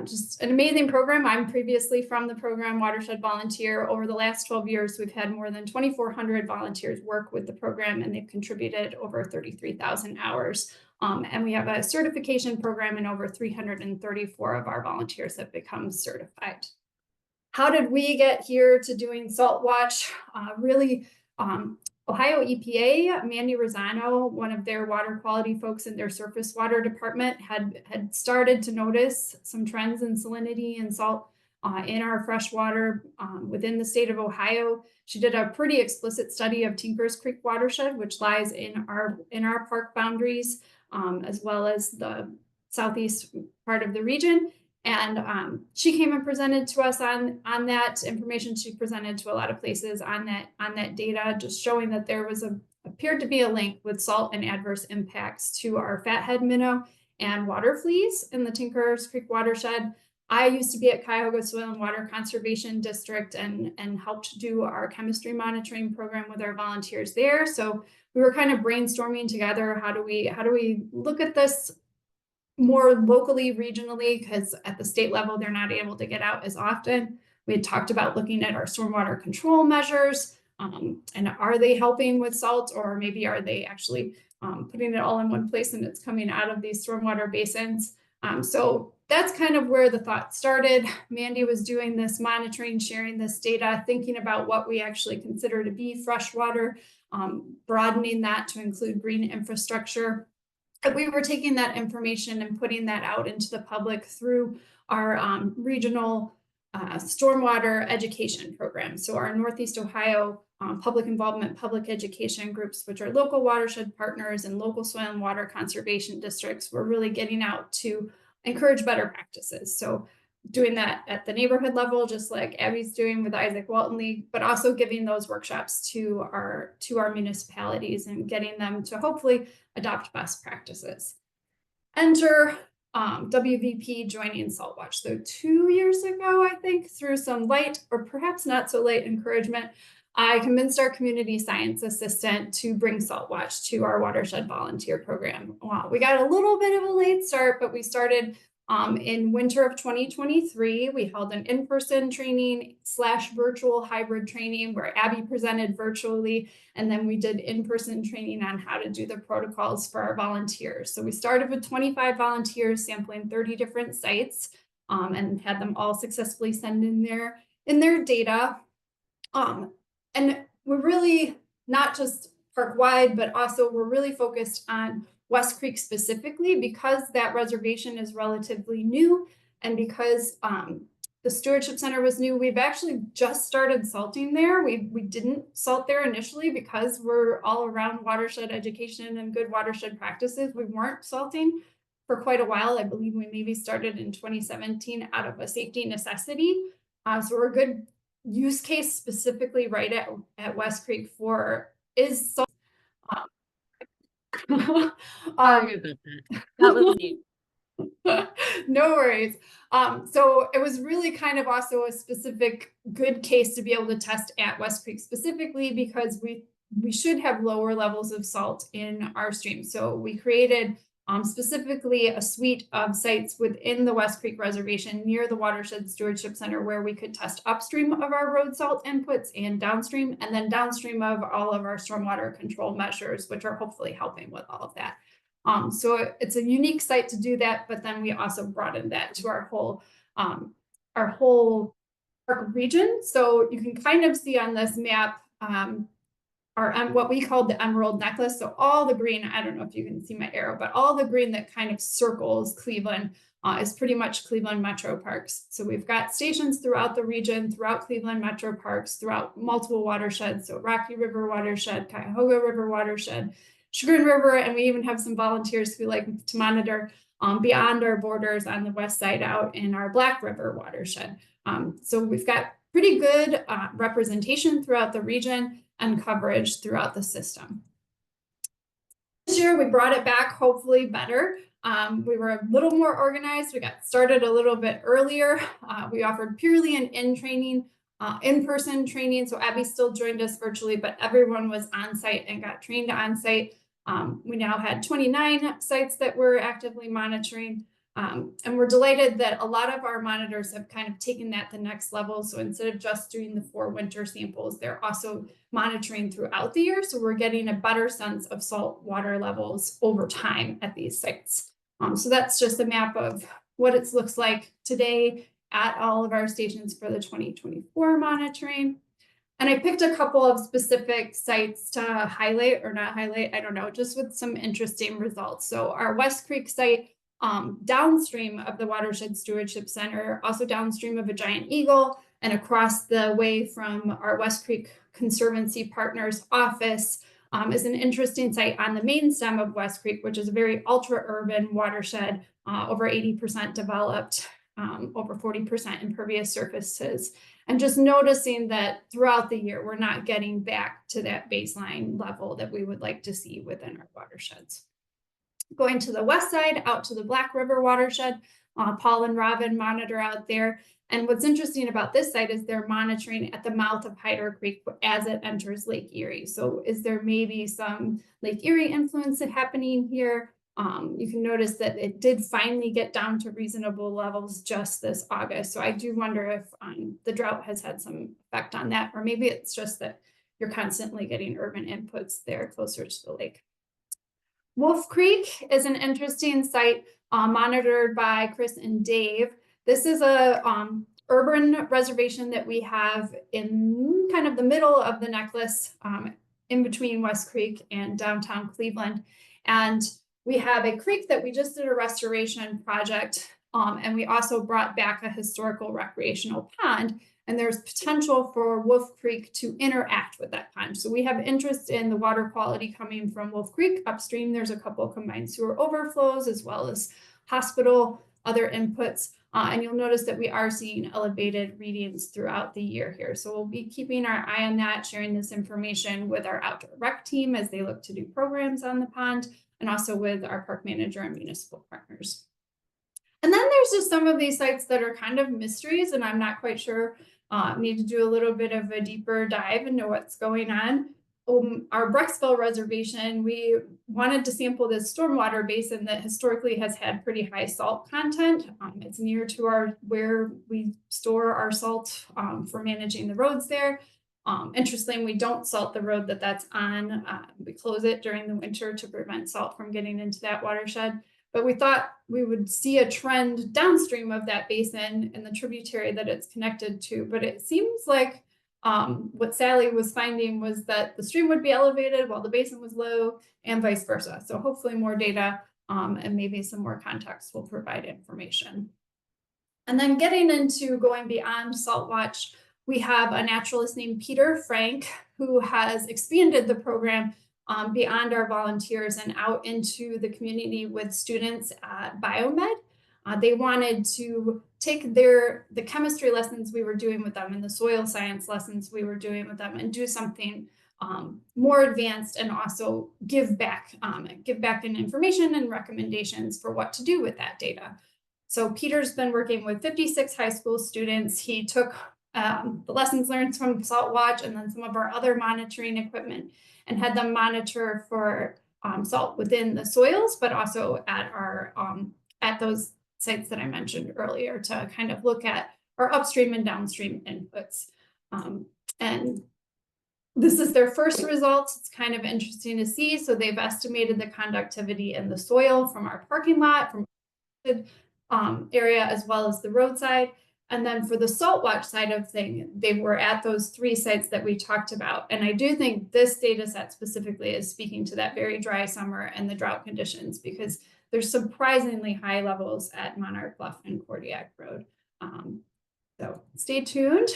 just an amazing program. I'm previously from the program Watershed Volunteer. Over the last 12 years, we've had more than 2,400 volunteers work with the program, and they've contributed over 33,000 hours. And we have a certification program, and over 334 of our volunteers have become certified. How did we get here to doing Salt Watch? Ohio EPA, Mandy Rosano, one of their water quality folks in their surface water department, had started to notice some trends in salinity and salt in our fresh water within the state of Ohio. She did a pretty explicit study of Tinkers Creek watershed, which lies in our park boundaries, as well as the southeast part of the region. And she came and presented to us on that information. She presented to a lot of places on that data, just showing that there was appeared to be a link with salt and adverse impacts to our fathead minnow and water fleas in the Tinkers Creek watershed. I used to be at Cuyahoga Soil and Water Conservation District and helped do our chemistry monitoring program with our volunteers there. So we were kind of brainstorming together, how do we look at this more locally, regionally, because at the state level, they're not able to get out as often. We had talked about looking at our stormwater control measures, and are they helping with salt, or maybe are they actually putting it all in one place and it's coming out of these stormwater basins. So that's kind of where the thought started. Mandy was doing this monitoring, sharing this data, thinking about what we actually consider to be fresh water, broadening that to include green infrastructure. We were taking that information and putting that out into the public through our regional stormwater education program. So our Northeast Ohio public involvement, public education groups, which are local watershed partners and local soil and water conservation districts, were really getting out to encourage better practices. So doing that at the neighborhood level, just like Abby's doing with the Isaac Walton League, but also giving those workshops to our municipalities and getting them to hopefully adopt best practices. Enter WVP joining Salt Watch. So 2 years ago, I think, through some light or perhaps not so light encouragement, I convinced our community science assistant to bring Salt Watch to our watershed volunteer program. Wow, we got a little bit of a late start, but we started in winter of 2023. We held an in-person training / virtual hybrid training where Abby presented virtually, and then we did in-person training on how to do the protocols for our volunteers. So we started with 25 volunteers sampling 30 different sites, and had them all successfully send in their data. And we're really not just park-wide, but also we're really focused on West Creek specifically, because that reservation is relatively new, and because the Stewardship Center was new. We've actually just started salting there. We didn't salt there initially because we're all around watershed education and good watershed practices. We weren't salting for quite a while. I believe we maybe started in 2017 out of a safety necessity. So we're a good use case specifically right at West Creek for is salt. Sorry about that. That was neat. No worries. So it was really kind of also a specific good case to be able to test at West Creek specifically, because we should have lower levels of salt in our stream. So we created specifically a suite of sites within the West Creek Reservation near the Watershed Stewardship Center where we could test upstream of our road salt inputs and downstream, and then downstream of all of our stormwater control measures, which are hopefully helping with all of that. So it's a unique site to do that, but then we also broadened that to our whole park region. So you can kind of see on this map what we call the emerald necklace. So all the green, I don't know if you can see my arrow, but all the green that kind of circles Cleveland is pretty much Cleveland Metro Parks. So we've got stations throughout the region, throughout Cleveland Metro Parks, throughout multiple watersheds. So Rocky River Watershed, Cuyahoga River Watershed, Chagrin River, and we even have some volunteers who like to monitor beyond our borders on the west side out in our Black River Watershed. So we've got pretty good representation throughout the region and coverage throughout the system. This year we brought it back hopefully better. We were a little more organized. We got started a little bit earlier. We offered purely an in-person training. So Abby still joined us virtually, but everyone was on site and got trained on site. We now had 29 sites that we're actively monitoring. And we're delighted that a lot of our monitors have kind of taken that to the next level. So instead of just doing the 4 winter samples, they're also monitoring throughout the year. So we're getting a better sense of salt water levels over time at these sites. So that's just a map of what it looks like today at all of our stations for the 2024 monitoring. And I picked a couple of specific sites to highlight or not highlight, I don't know, just with some interesting results. So our West Creek site, downstream of the Watershed Stewardship Center, also downstream of a giant eagle, and across the way from our West Creek Conservancy Partners office is an interesting site on the main stem of West Creek, which is a very ultra-urban watershed, over 80% developed, over 40% impervious surfaces. And just noticing that throughout the year, we're not getting back to that baseline level that we would like to see within our watersheds. Going to the west side, out to the Black River watershed, Paul and Robin monitor out there. And what's interesting about this site is they're monitoring at the mouth of Hyder Creek as it enters Lake Erie. So is there maybe some Lake Erie influence happening here? You can notice that it did finally get down to reasonable levels just this August. So I do wonder if the drought has had some effect on that, or maybe it's just that you're constantly getting urban inputs there closer to the lake. Wolf Creek is an interesting site monitored by Chris and Dave. This is a urban reservation that we have in kind of the middle of the necklace, in between West Creek and downtown Cleveland. And we have a creek that we just did a restoration project, and we also brought back a historical recreational pond. And there's potential for Wolf Creek to interact with that pond. So we have interest in the water quality coming from Wolf Creek. Upstream, there's a couple of combined sewer overflows, as well as hospital, other inputs. And you'll notice that we are seeing elevated readings throughout the year here. So we'll be keeping our eye on that, sharing this information with our outdoor rec team as they look to do programs on the pond, and also with our park manager and municipal partners. And then there's just some of these sites that are kind of mysteries, and I'm not quite sure. Need to do a little bit of a deeper dive into what's going on. Our Brecksville Reservation, we wanted to sample this stormwater basin that historically has had pretty high salt content. It's near to where we store our salt for managing the roads there. Interestingly, we don't salt the road that's on. We close it during the winter to prevent salt from getting into that watershed. But we thought we would see a trend downstream of that basin and the tributary that it's connected to. But it seems like what Sally was finding was that the stream would be elevated while the basin was low, and vice versa. So hopefully more data and maybe some more context will provide information. And then getting into going beyond Saltwatch, we have a naturalist named Peter Frank, who has expanded the program beyond our volunteers and out into the community with students at Biomed. They wanted to take the chemistry lessons we were doing with them and the soil science lessons we were doing with them and do something more advanced, and also give back in information and recommendations for what to do with that data. So Peter's been working with 56 high school students. He took the lessons learned from Saltwatch and then some of our other monitoring equipment and had them monitor for salt within the soils, but also at our at those sites that I mentioned earlier to kind of look at our upstream and downstream inputs. And this is their first results. It's kind of interesting to see. So they've estimated the conductivity in the soil from our parking lot, from area, as well as the roadside. And then for the salt watch side of thing, they were at those 3 sites that we talked about. And I do think this data set specifically is speaking to that very dry summer and the drought conditions, because there's surprisingly high levels at Monarch Bluff and Cordiac Road. So stay tuned.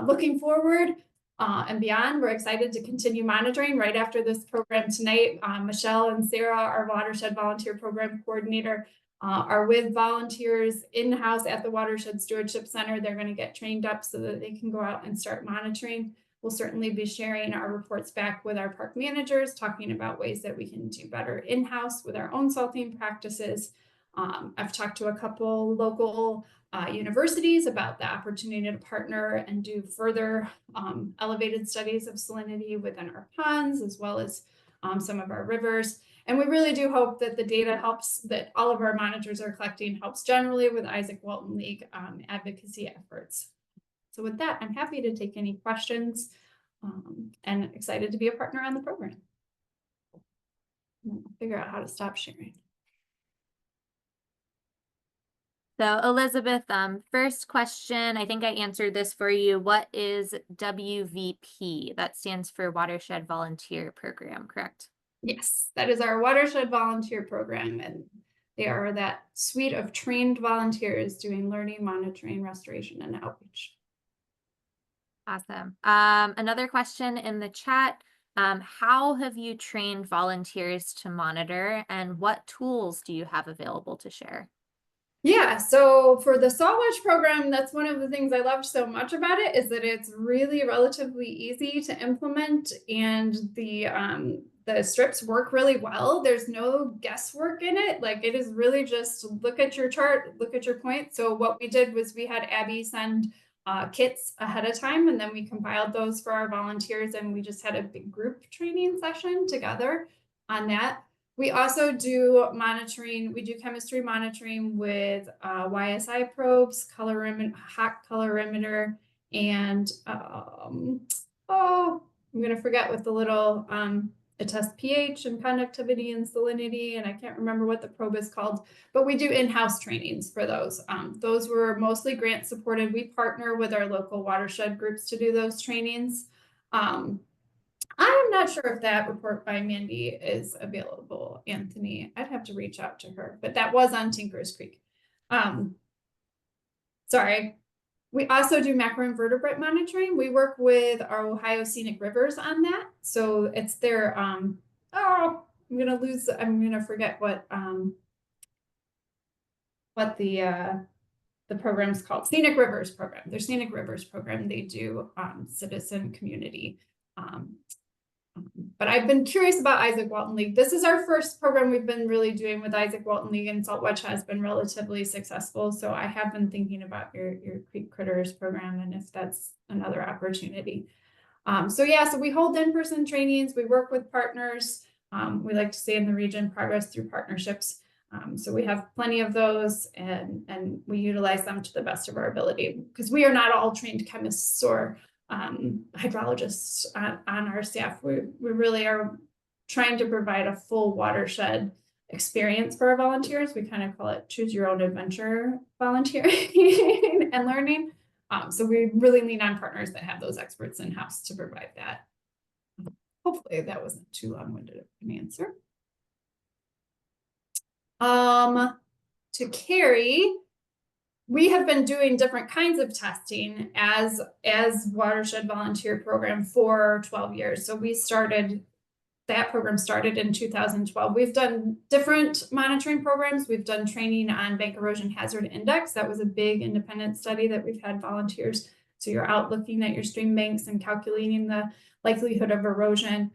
Looking forward and beyond, we're excited to continue monitoring. Right after this program tonight, Michelle and Sarah, our Watershed Volunteer Program Coordinator, are with volunteers in-house at the Watershed Stewardship Center. They're going to get trained up so that they can go out and start monitoring. We'll certainly be sharing our reports back with our park managers, talking about ways that we can do better in-house with our own salting practices. I've talked to a couple local universities about the opportunity to partner and do further elevated studies of salinity within our ponds, as well as some of our rivers. And we really do hope that the data helps, that all of our monitors are collecting, helps generally with Isaac Walton League advocacy efforts. So with that, I'm happy to take any questions and excited to be a partner on the program. I'll figure out how to stop sharing. So Elizabeth, first question, I think I answered this for you. What is WVP? That stands for Watershed Volunteer Program, correct? Yes, that is our Watershed Volunteer Program, and they are that suite of trained volunteers doing learning, monitoring, restoration, and outreach. Awesome. Another question in the chat. How have you trained volunteers to monitor, and what tools do you have available to share? Yeah, so for the Salt Watch program, that's one of the things I loved so much about it, is that it's really relatively easy to implement, and the strips work really well. There's no guesswork in it. Like, it is really just look at your chart, look at your point. So what we did was we had Abby send kits ahead of time, and then we compiled those for our volunteers, and we just had a big group training session together on that. We also do monitoring. We do chemistry monitoring with YSI probes, hot colorimeter, and I'm gonna forget what the little it tests pH and conductivity and salinity, and I can't remember what the probe is called, but we do in-house trainings for those. Those were mostly grant supported. We partner with our local watershed groups to do those trainings. I'm not sure if that report by Mandy is available, Anthony. I'd have to reach out to her, but that was on Tinker's Creek. Sorry. We also do macroinvertebrate monitoring. We work with our Ohio Scenic Rivers on that. So it's their, I'm gonna forget what the program's called. Scenic Rivers program. Their Scenic Rivers program. They do citizen community. But I've been curious about Isaac Walton League. This is our first program we've been really doing with Isaac Walton League, and Salt Watch has been relatively successful. So I have been thinking about your Creek Critters program, and if that's another opportunity. So we hold in-person trainings. We work with partners. We like to say in the region, progress through partnerships. So we have plenty of those, and we utilize them to the best of our ability, because we are not all trained chemists or hydrologists on our staff. We really are trying to provide a full watershed experience for our volunteers. We kind of call it choose your own adventure volunteering and learning. So we really lean on partners that have those experts in-house to provide that. Hopefully that wasn't too long-winded of an answer. To Carrie, we have been doing different kinds of testing as Watershed Volunteer Program for 12 years. So that program started in 2012. We've done different monitoring programs. We've done training on Bank Erosion Hazard Index. That was a big independent study that we've had volunteers. So you're out looking at your stream banks and calculating the likelihood of erosion.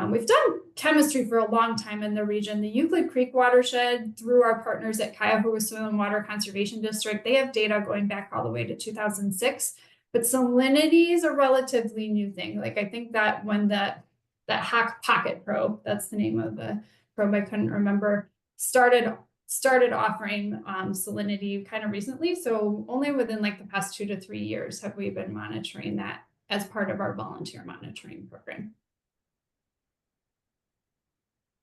We've done chemistry for a long time in the region. The Euclid Creek watershed, through our partners at Cuyahoga Soil and Water Conservation District, they have data going back all the way to 2006. But salinity is a relatively new thing. Like, I think that when the that Hack Pocket probe, that's the name of the probe, I couldn't remember, started offering salinity kind of recently. So only within like the past 2 to 3 years have we been monitoring that as part of our volunteer monitoring program.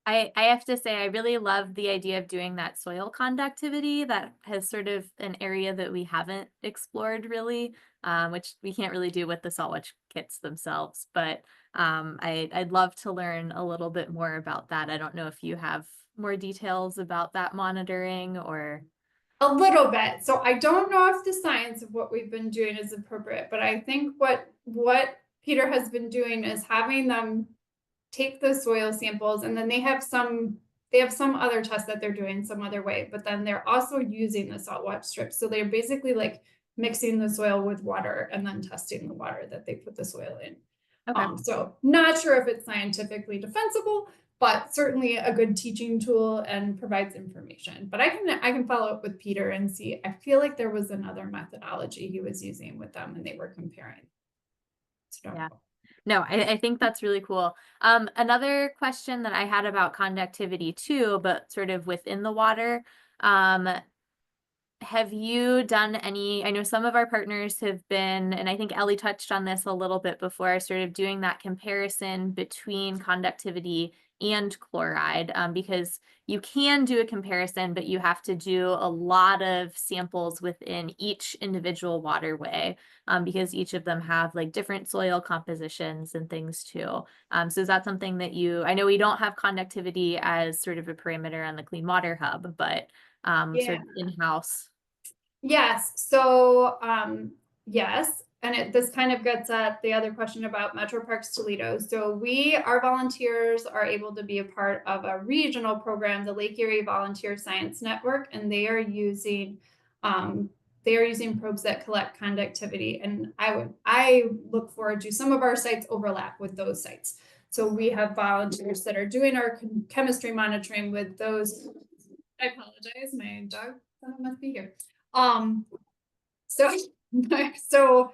I have to say, I really love the idea of doing that soil conductivity. That has sort of an area that we haven't explored really, which we can't really do with the saltwater kits themselves. But I'd love to learn a little bit more about that. I don't know if you have more details about that monitoring or. A little bit. So I don't know if the science of what we've been doing is appropriate, but I think what Peter has been doing is having them take the soil samples, and then they have some other tests that they're doing some other way, but then they're also using the saltwater strips. So they're basically like mixing the soil with water and then testing the water that they put the soil in. Okay. So not sure if it's scientifically defensible, but certainly a good teaching tool and provides information. But I can follow up with Peter and see. I feel like there was another methodology he was using with them and they were comparing. So yeah. No, I think that's really cool. Another question that I had about conductivity too, but sort of within the water, have you done any, I know some of our partners have been, and I think Ellie touched on this a little bit before, sort of doing that comparison between conductivity and chloride, because you can do a comparison, but you have to do a lot of samples within each individual waterway, because each of them have like different soil compositions and things too. So is that something that I know we don't have conductivity as sort of a parameter on the Clean Water Hub, but sort of in-house. Yes. So, yes. And this kind of gets at the other question about Metro Parks Toledo. So our volunteers are able to be a part of a regional program, the Lake Erie Volunteer Science Network, and they are using probes that collect conductivity. And I look forward to some of our sites overlap with those sites. So we have volunteers that are doing our chemistry monitoring with those. I apologize, my dog must be here. So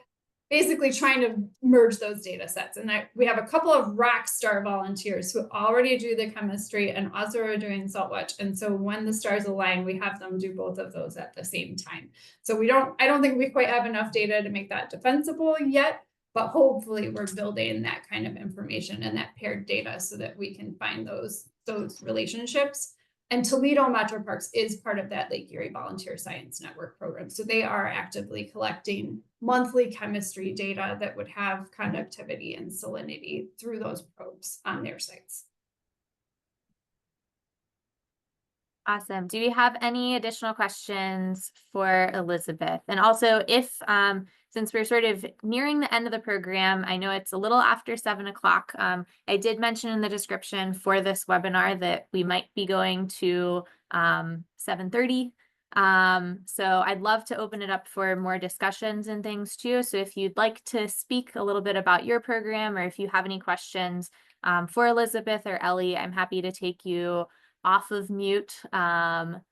basically trying to merge those data sets. And we have a couple of rock star volunteers who already do the chemistry and also are doing saltwater. And so when the stars align, we have them do both of those at the same time. So I don't think we quite have enough data to make that defensible yet, but hopefully we're building that kind of information and that paired data so that we can find those relationships. And Toledo Metro Parks is part of that Lake Erie Volunteer Science Network program. So they are actively collecting monthly chemistry data that would have conductivity and salinity through those probes on their sites. Awesome. Do we have any additional questions for Elizabeth? And also if, since we're sort of nearing the end of the program, I know it's a little after 7 o'clock. I did mention in the description for this webinar that we might be going to 7:30. So I'd love to open it up for more discussions and things too. So if you'd like to speak a little bit about your program, or if you have any questions for Elizabeth or Ellie, I'm happy to take you off of mute and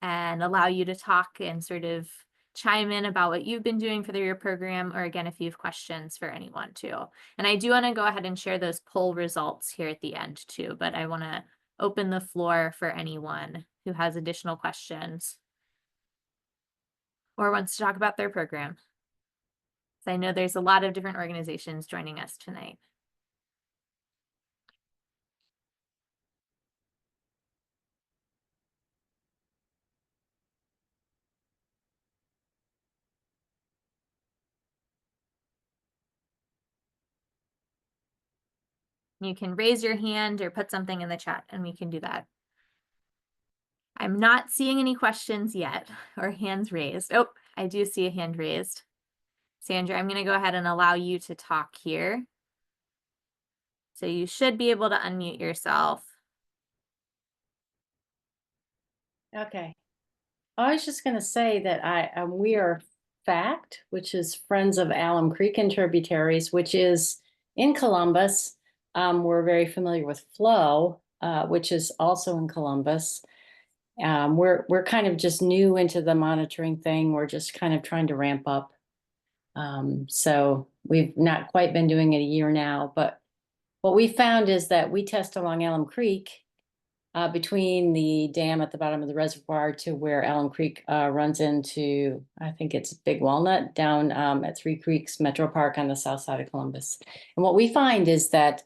allow you to talk and sort of chime in about what you've been doing for your program, or again, if you have questions for anyone too. And I do want to go ahead and share those poll results here at the end too, but I want to open the floor for anyone who has additional questions or wants to talk about their program. So I know there's a lot of different organizations joining us tonight. You can raise your hand or put something in the chat and we can do that. I'm not seeing any questions yet or hands raised. Oh, I do see a hand raised. Sandra, I'm going to go ahead and allow you to talk here. So you should be able to unmute yourself. Okay. I was just going to say that we are FACT, which is Friends of Alum Creek and Tributaries, which is in Columbus. We're very familiar with Flow, which is also in Columbus. We're kind of just new into the monitoring thing. We're just kind of trying to ramp up. So we've not quite been doing it a year now, but what we found is that we test along Alum Creek, between the dam at the bottom of the reservoir to where Alum Creek runs into, I think it's Big Walnut, down at Three Creeks Metro Park on the south side of Columbus. And what we find is that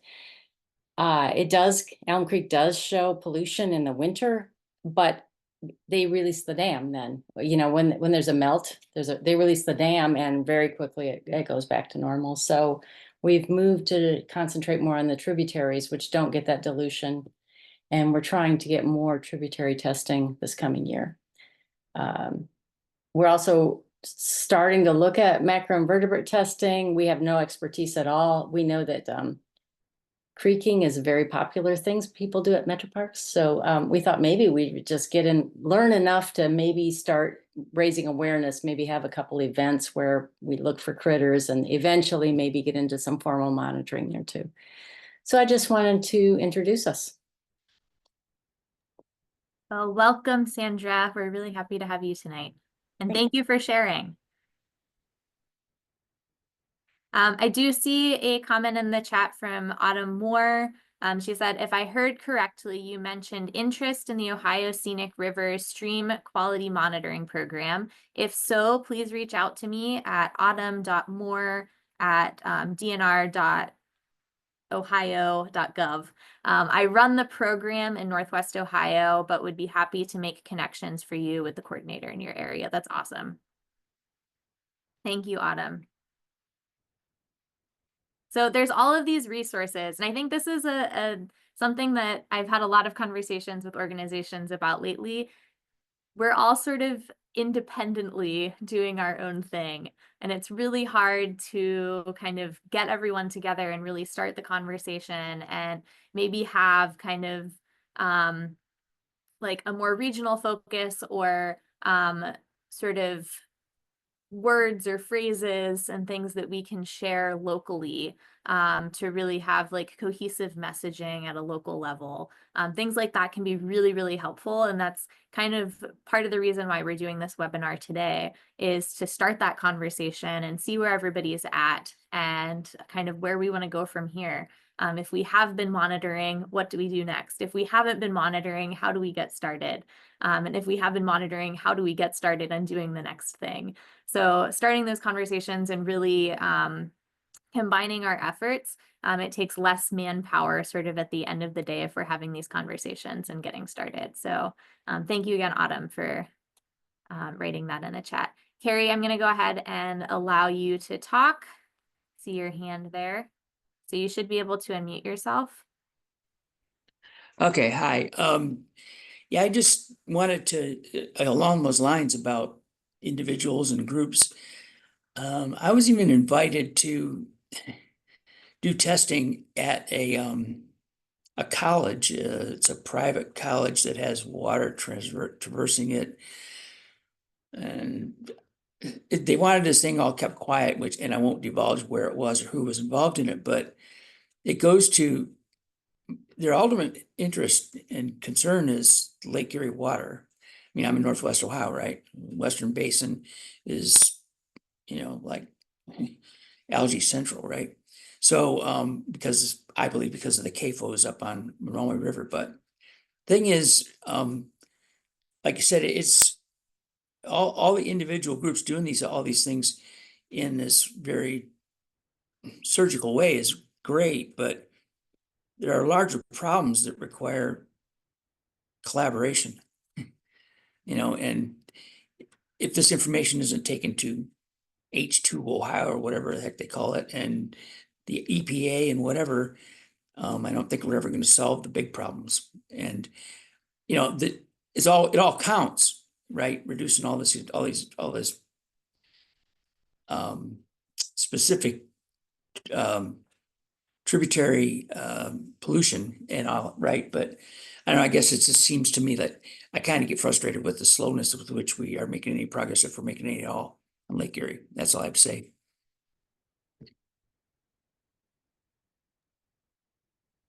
Alum Creek does show pollution in the winter, but they release the dam then. You know, when there's a melt, they release the dam, and very quickly it goes back to normal. So we've moved to concentrate more on the tributaries, which don't get that dilution. And we're trying to get more tributary testing this coming year. We're also starting to look at macroinvertebrate testing. We have no expertise at all. We know that creeking is a very popular things people do at Metro Parks. So we thought maybe we'd just learn enough to maybe start raising awareness, maybe have a couple events where we look for critters, and eventually maybe get into some formal monitoring there too. So I just wanted to introduce us. Well, welcome, Sandra. We're really happy to have you tonight. And thank you for sharing. I do see a comment in the chat from Autumn Moore. She said, if I heard correctly, you mentioned interest in the Ohio Scenic Rivers Stream Quality Monitoring Program. If so, please reach out to me at autumn.moore@dnr.ohio.gov. I run the program in Northwest Ohio, but would be happy to make connections for you with the coordinator in your area. That's awesome. Thank you, Autumn. So there's all of these resources, and I think this is something that I've had a lot of conversations with organizations about lately. We're all sort of independently doing our own thing, and it's really hard to kind of get everyone together and really start the conversation, and maybe have kind of like a more regional focus, or sort of words or phrases and things that we can share locally to really have like cohesive messaging at a local level. Things like that can be really, really helpful. And that's kind of part of the reason why we're doing this webinar today, is to start that conversation and see where everybody's at and kind of where we want to go from here. If we have been monitoring, what do we do next? If we haven't been monitoring, how do we get started? And if we have been monitoring, how do we get started on doing the next thing? So starting those conversations and really combining our efforts, it takes less manpower sort of at the end of the day if we're having these conversations and getting started. So thank you again, Autumn, for writing that in the chat. Carrie, I'm going to go ahead and allow you to talk. See your hand there. So you should be able to unmute yourself. Okay, hi. Yeah, I just wanted to, along those lines about individuals and groups. I was even invited to do testing at a college. It's a private college that has water traversing it, and they wanted this thing all kept quiet, and I won't divulge where it was or who was involved in it, but it goes to their ultimate interest and concern is Lake Erie water. I mean, I'm in Northwest Ohio, right? Western Basin is, like algae central, right? So, because I believe because of the CAFOs up on Monroe River, but thing is, like I said, it's all the individual groups doing all these things in this very surgical way is great, but there are larger problems that require collaboration, and if this information isn't taken to H2 Ohio or whatever the heck they call it, and the EPA and whatever, I don't think we're ever going to solve the big problems. And it all counts, right? Reducing all this specific tributary pollution and all, right? But I don't know, I guess it just seems to me that I kind of get frustrated with the slowness with which we are making any progress, if we're making any at all, on Lake Erie. That's all I have to say.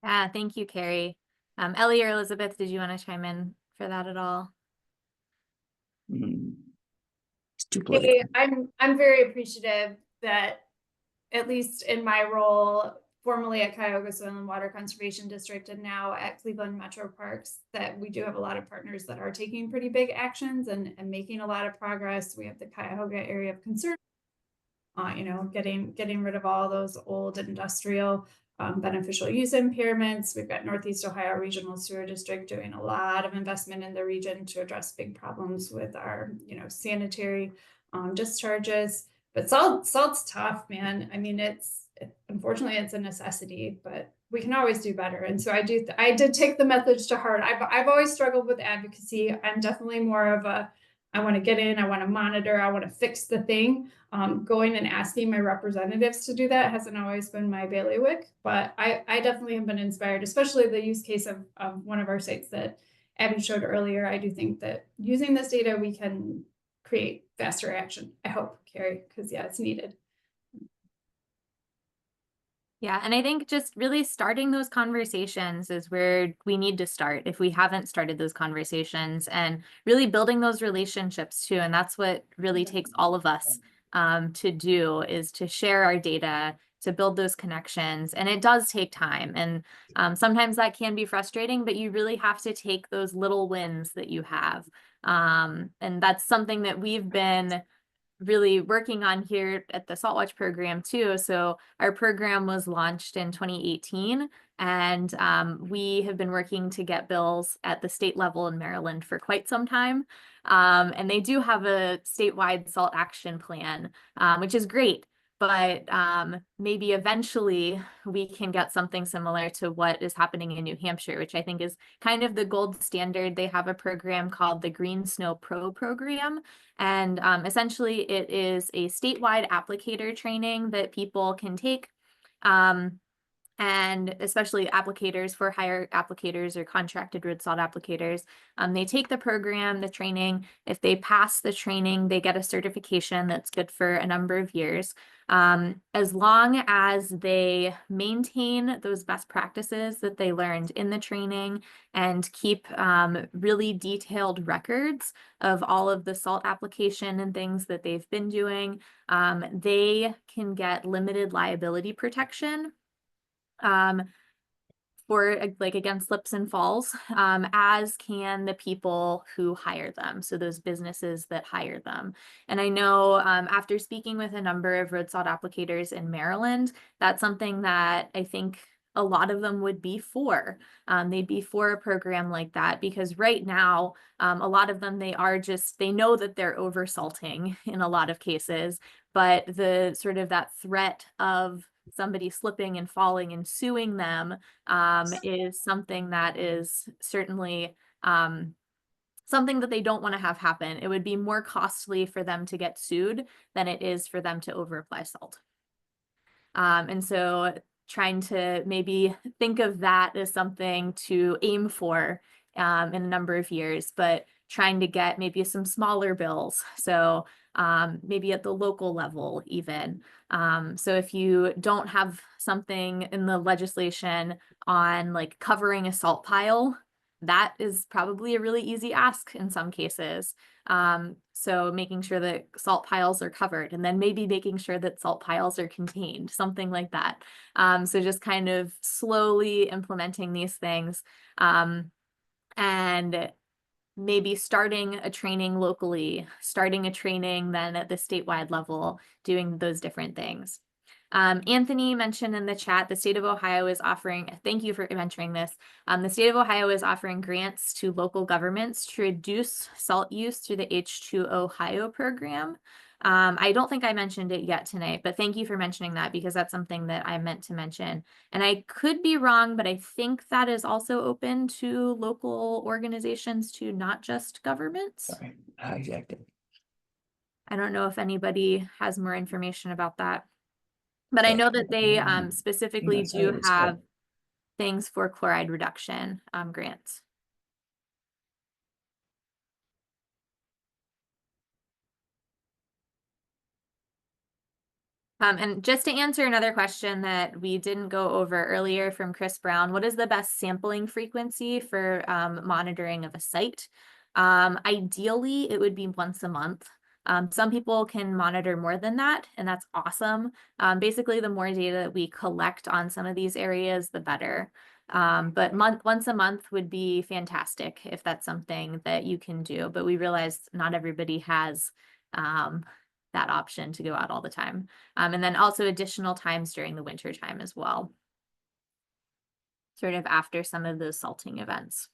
Yeah, thank you, Carrie. Ellie or Elizabeth, did you want to chime in for that at all? It's too political. I'm very appreciative that, at least in my role formerly at Cuyahoga Soil and Water Conservation District and now at Cleveland Metro Parks, that we do have a lot of partners that are taking pretty big actions and making a lot of progress. We have the Cuyahoga Area of Concern, you know, getting rid of all those old industrial beneficial use impairments. We've got Northeast Ohio Regional Sewer District doing a lot of investment in the region to address big problems with our, you know, sanitary discharges. But salt's tough, man. I mean, unfortunately it's a necessity, but we can always do better. And so I did take the message to heart. I've always struggled with advocacy. I'm definitely more of a, I want to get in, I want to monitor, I want to fix the thing. Going and asking my representatives to do that hasn't always been my bailiwick, but I definitely have been inspired, especially the use case of one of our sites that Abby showed earlier. I do think that using this data, we can create faster action. I hope, Carrie, because yeah, it's needed. Yeah, and I think just really starting those conversations is where we need to start if we haven't started those conversations, and really building those relationships too. And that's what really takes all of us to do, is to share our data, to build those connections. And it does take time. And sometimes that can be frustrating, but you really have to take those little wins that you have. And that's something that we've been really working on here at the Saltwatch program too. So our program was launched in 2018, and we have been working to get bills at the state level in Maryland for quite some time. And they do have a statewide salt action plan, which is great. But maybe eventually we can get something similar to what is happening in New Hampshire, which I think is kind of the gold standard. They have a program called the Green Snow Pro program. And essentially it is a statewide applicator training that people can take. And especially applicators, for hire applicators or contracted road salt applicators. They take the program, the training. If they pass the training, they get a certification that's good for a number of years. As long as they maintain those best practices that they learned in the training and keep really detailed records of all of the salt application and things that they've been doing, they can get limited liability protection for like against slips and falls, as can the people who hire them. So those businesses that hire them. And I know after speaking with a number of road salt applicators in Maryland, that's something that I think a lot of them would be for. They'd be for a program like that, because right now, a lot of them, they know that they're over salting in a lot of cases, but the sort of that threat of somebody slipping and falling and suing them is something that is certainly something that they don't want to have happen. It would be more costly for them to get sued than it is for them to overapply salt. And so trying to maybe think of that as something to aim for in a number of years, but trying to get maybe some smaller bills. So maybe at the local level even. So if you don't have something in the legislation on like covering a salt pile, that is probably a really easy ask in some cases. So making sure that salt piles are covered, and then maybe making sure that salt piles are contained, something like that. So just kind of slowly implementing these things, and maybe starting a training locally, starting a training then at the statewide level, doing those different things. Anthony mentioned in the chat, the state of Ohio is offering, thank you for mentioning this. The state of Ohio is offering grants to local governments to reduce salt use through the H2 Ohio program. I don't think I mentioned it yet tonight, but thank you for mentioning that, because that's something that I meant to mention. And I could be wrong, but I think that is also open to local organizations too, not just governments. Sorry, hijacked it. I don't know if anybody has more information about that. But I know that they specifically do have things for chloride reduction grants. And just to answer another question that we didn't go over earlier from Chris Brown, what is the best sampling frequency for monitoring of a site? Ideally, it would be once a month. Some people can monitor more than that, and that's awesome. Basically, the more data that we collect on some of these areas, the better. But once a month would be fantastic if that's something that you can do. But we realize not everybody has that option to go out all the time. And then also additional times during the winter time as well, sort of after some of those salting events.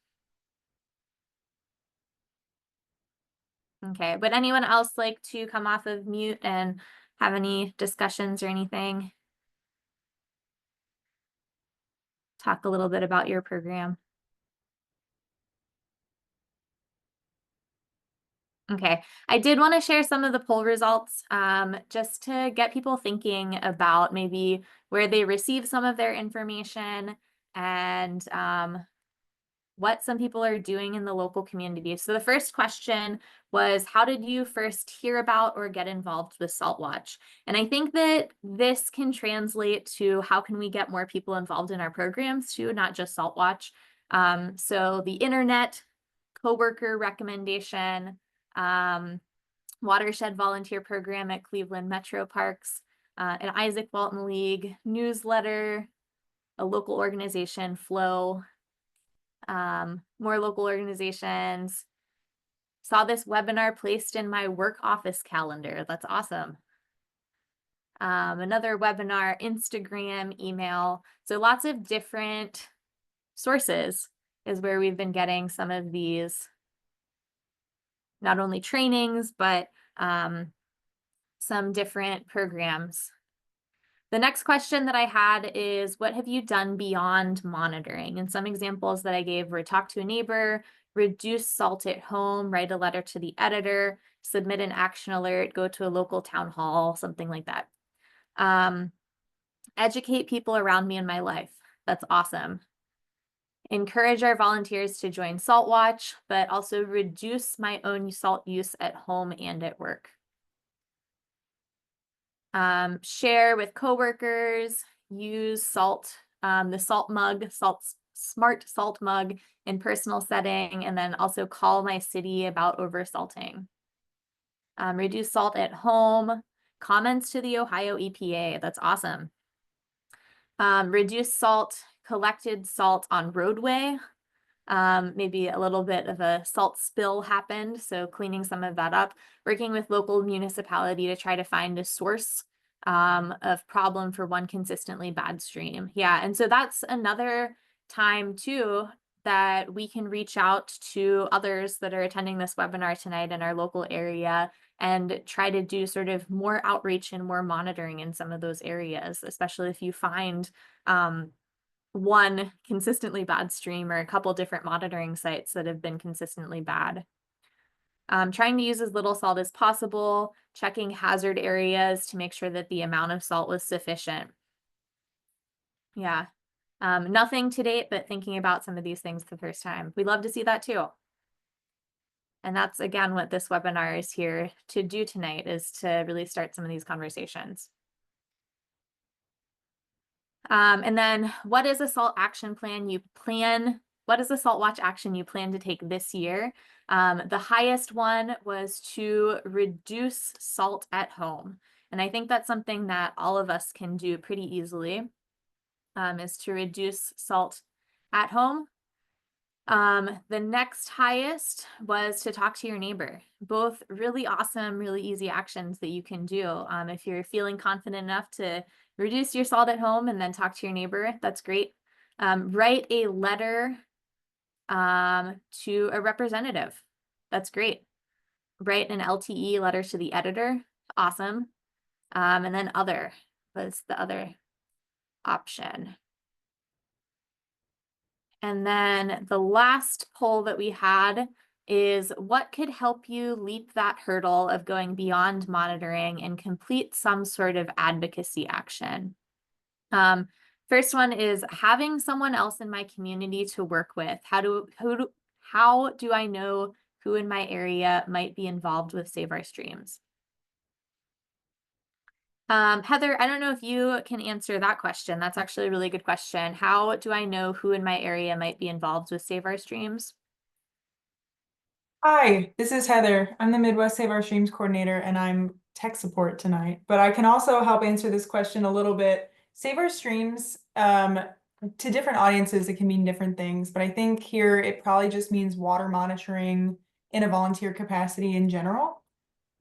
Okay, would anyone else like to come off of mute and have any discussions or anything? Talk a little bit about your program. Okay, I did want to share some of the poll results just to get people thinking about maybe where they receive some of their information and what some people are doing in the local community. So the first question was, how did you first hear about or get involved with Salt Watch? And I think that this can translate to how can we get more people involved in our programs too, not just Salt Watch. So the internet, coworker recommendation, watershed volunteer program at Cleveland Metro Parks, an Isaac Walton League newsletter, a local organization, Flow, more local organizations. Saw this webinar placed in my work office calendar. That's awesome. Another webinar, Instagram, email. So lots of different sources is where we've been getting some of these, not only trainings, but some different programs. The next question that I had is, what have you done beyond monitoring? And some examples that I gave were talk to a neighbor, reduce salt at home, write a letter to the editor, submit an action alert, go to a local town hall, something like that. Educate people around me in my life. That's awesome. Encourage our volunteers to join Salt Watch, but also reduce my own salt use at home and at work. Share with coworkers, use salt, the salt mug, smart salt mug in personal setting, and then also call my city about oversalting. Reduce salt at home, comments to the Ohio EPA, that's awesome. Reduce salt, collected salt on roadway. Maybe a little bit of a salt spill happened, so cleaning some of that up, working with local municipality to try to find a source of problem for one consistently bad stream. Yeah, and so that's another time too that we can reach out to others that are attending this webinar tonight in our local area and try to do sort of more outreach and more monitoring in some of those areas, especially if you find one consistently bad stream or a couple different monitoring sites that have been consistently bad. Trying to use as little salt as possible, checking hazard areas to make sure that the amount of salt was sufficient. Yeah, nothing to date, but thinking about some of these things for the first time. We'd love to see that too. And that's, again, what this webinar is here to do tonight, is to really start some of these conversations. And then what is a salt action plan you plan? What is the Salt Watch action you plan to take this year? The highest one was to reduce salt at home. And I think that's something that all of us can do pretty easily, is to reduce salt at home. The next highest was to talk to your neighbor. Both really awesome, really easy actions that you can do. If you're feeling confident enough to reduce your salt at home and then talk to your neighbor, that's great. Write a letter to a representative. That's great. Write an LTE, letter to the editor. Awesome. And then other was the other option. And then the last poll that we had is, what could help you leap that hurdle of going beyond monitoring and complete some sort of advocacy action? First one is having someone else in my community to work with. How do I know who in my area might be involved with Save Our Streams? Heather, I don't know if you can answer that question. That's actually a really good question. How do I know who in my area might be involved with Save Our Streams? Hi, this is Heather. I'm the Midwest Save Our Streams coordinator and I'm tech support tonight, but I can also help answer this question a little bit. Save Our Streams, to different audiences, it can mean different things, but I think here it probably just means water monitoring in a volunteer capacity in general.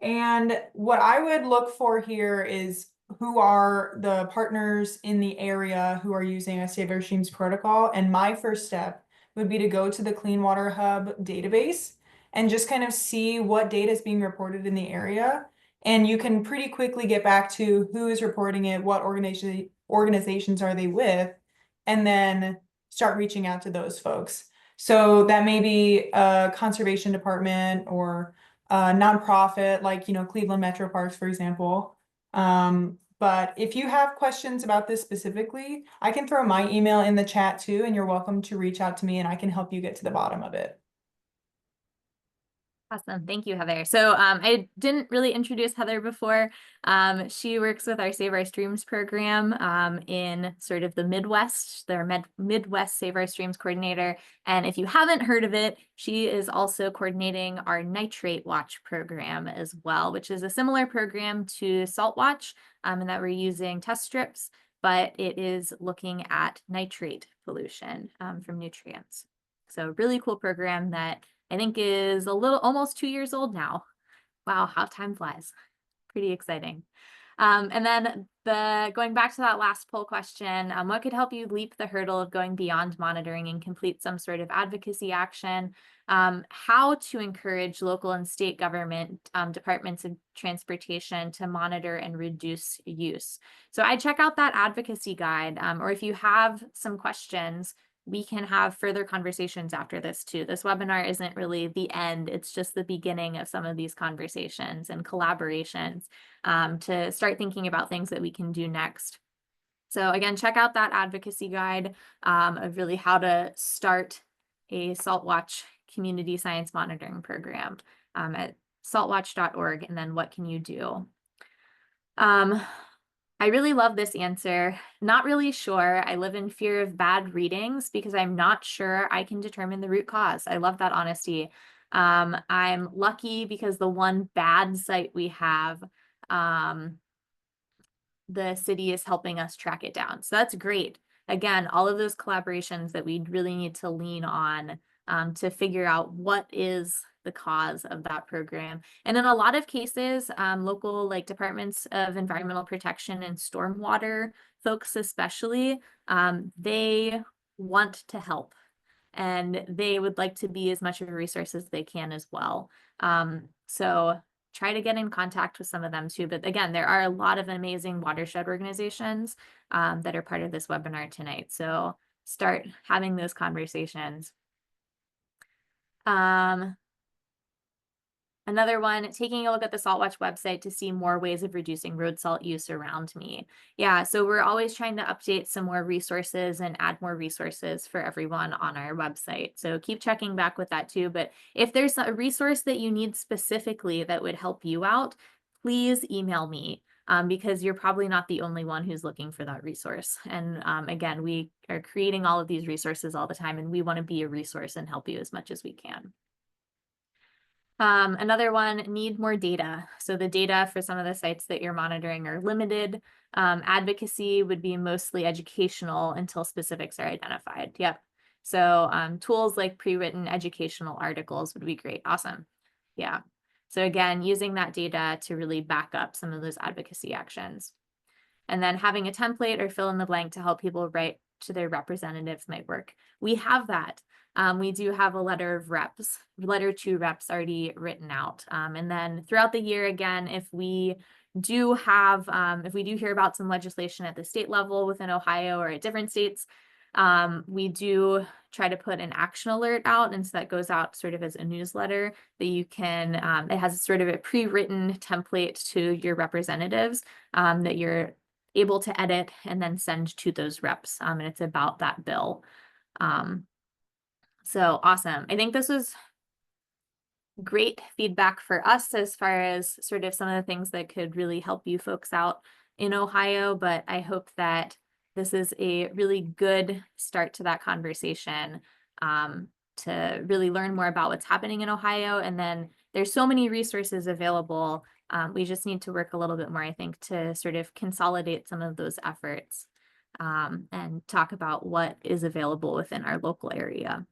And what I would look for here is who are the partners in the area who are using a Save Our Streams protocol. And my first step would be to go to the Clean Water Hub database and just kind of see what data is being reported in the area. And you can pretty quickly get back to who is reporting it, what organizations are they with, and then start reaching out to those folks. So that may be a conservation department or nonprofit like, Cleveland Metro Parks, for example. But if you have questions about this specifically, I can throw my email in the chat too, and you're welcome to reach out to me and I can help you get to the bottom of it. Awesome. Thank you, Heather. So I didn't really introduce Heather before. She works with our Save Our Streams program in sort of the Midwest. They're Midwest Save Our Streams coordinator. And if you haven't heard of it, she is also coordinating our Nitrate Watch program as well, which is a similar program to Salt Watch in that we're using test strips, but it is looking at nitrate pollution from nutrients. So really cool program that I think is almost 2 years old now. Wow, how time flies. Pretty exciting. And then going back to that last poll question, what could help you leap the hurdle of going beyond monitoring and complete some sort of advocacy action? How to encourage local and state government departments of transportation to monitor and reduce use. So I check out that advocacy guide, or if you have some questions, we can have further conversations after this too. This webinar isn't really the end, it's just the beginning of some of these conversations and collaborations to start thinking about things that we can do next. So again, check out that advocacy guide of really how to start a SaltWatch community science monitoring program at saltwatch.org, and then what can you do? I really love this answer. Not really sure. I live in fear of bad readings because I'm not sure I can determine the root cause. I love that honesty. I'm lucky because the one bad site we have, the city is helping us track it down. So that's great. Again, all of those collaborations that we really need to lean on to figure out what is the cause of that program. And in a lot of cases, local departments of environmental protection and stormwater folks especially, they want to help and they would like to be as much of a resource as they can as well. So try to get in contact with some of them too. But again, there are a lot of amazing watershed organizations that are part of this webinar tonight. So start having those conversations. Another one, taking a look at the SaltWatch website to see more ways of reducing road salt use around me. Yeah, so we're always trying to update some more resources and add more resources for everyone on our website. So keep checking back with that too. But if there's a resource that you need specifically that would help you out, please email me because you're probably not the only one who's looking for that resource. And again, we are creating all of these resources all the time and we want to be a resource and help you as much as we can. Another one, need more data. So the data for some of the sites that you're monitoring are limited. Advocacy would be mostly educational until specifics are identified. Yep. So tools like pre-written educational articles would be great. Awesome. Yeah. So again, using that data to really back up some of those advocacy actions. And then having a template or fill in the blank to help people write to their representatives might work. We have that. We do have a letter to reps already written out. And then throughout the year, again, if we do hear about some legislation at the state level within Ohio or at different states, we do try to put an action alert out. And so that goes out sort of as a newsletter that you can, it has sort of a pre-written template to your representatives that you're able to edit and then send to those reps. And it's about that bill. So awesome. I think this was great feedback for us as far as sort of some of the things that could really help you folks out in Ohio, but I hope that this is a really good start to that conversation. to really learn more about what's happening in Ohio. And then there's so many resources available. We just need to work a little bit more, I think, to sort of consolidate some of those efforts and talk about what is available within our local area.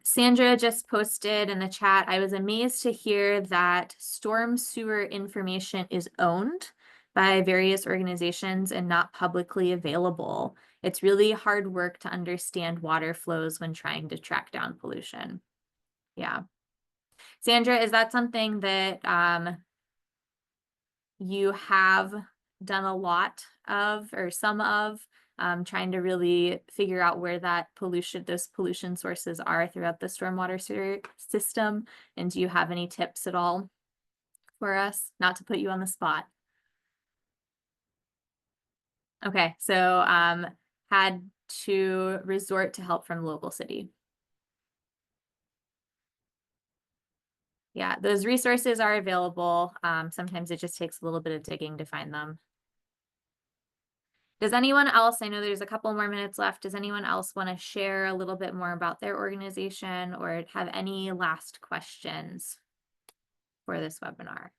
Sandra just posted in the chat, I was amazed to hear that storm sewer information is owned by various organizations and not publicly available. It's really hard work to understand water flows when trying to track down pollution. Yeah. Sandra, is that something that you have done a lot of or some of, trying to really figure out where that pollution, those pollution sources are throughout the stormwater system? And do you have any tips at all for us? Not to put you on the spot. Okay, so had to resort to help from local city. Yeah, those resources are available. Sometimes it just takes a little bit of digging to find them. Does anyone else, I know there's a couple more minutes left, does anyone else want to share a little bit more about their organization or have any last questions for this webinar?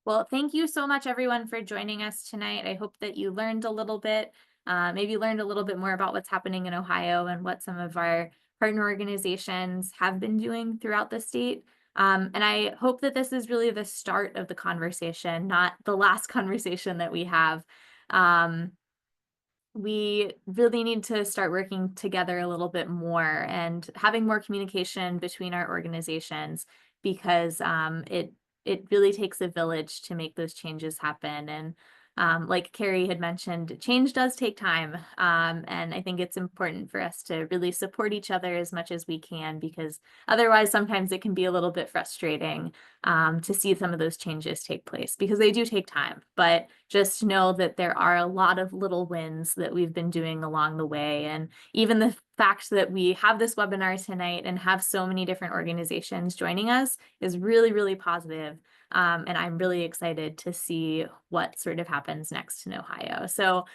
Well, thank you so much, everyone, for joining us tonight. I hope that you learned a little bit, maybe learned a little bit more about what's happening in Ohio and what some of our partner organizations have been doing throughout the state. And I hope that this is really the start of the conversation, not the last conversation that we have. We really need to start working together a little bit more and having more communication between our organizations, because it really takes a village to make those changes happen. And like Carrie had mentioned, change does take time. And I think it's important for us to really support each other as much as we can, because otherwise sometimes it can be a little bit frustrating to see some of those changes take place, because they do take time. But just know that there are a lot of little wins that we've been doing along the way. And even the fact that we have this webinar tonight and have so many different organizations joining us is really, really positive. And I'm really excited to see what sort of happens next in Ohio. So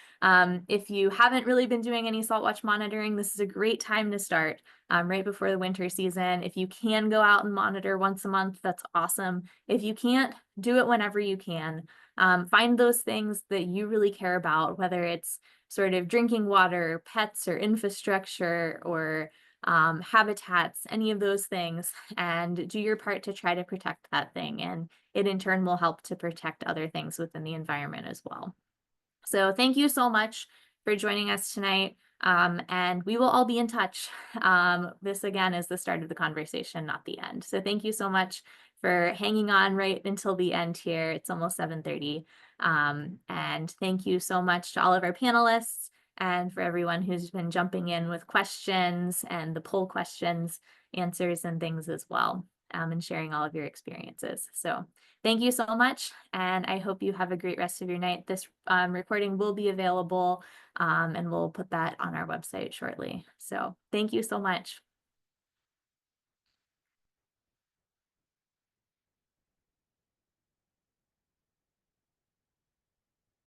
if you haven't really been doing any salt watch monitoring, this is a great time to start right before the winter season. If you can go out and monitor once a month, that's awesome. If you can't, do it whenever you can. Find those things that you really care about, whether it's sort of drinking water, pets, or infrastructure, or habitats, any of those things, and do your part to try to protect that thing. And it in turn will help to protect other things within the environment as well. So thank you so much for joining us tonight. And we will all be in touch. This again is the start of the conversation, not the end. So thank you so much for hanging on right until the end here. It's almost 7:30. And thank you so much to all of our panelists and for everyone who's been jumping in with questions and the poll questions, answers, and things as well, and sharing all of your experiences. So thank you so much, and I hope you have a great rest of your night. This recording will be available, and we'll put that on our website shortly. So thank you so much.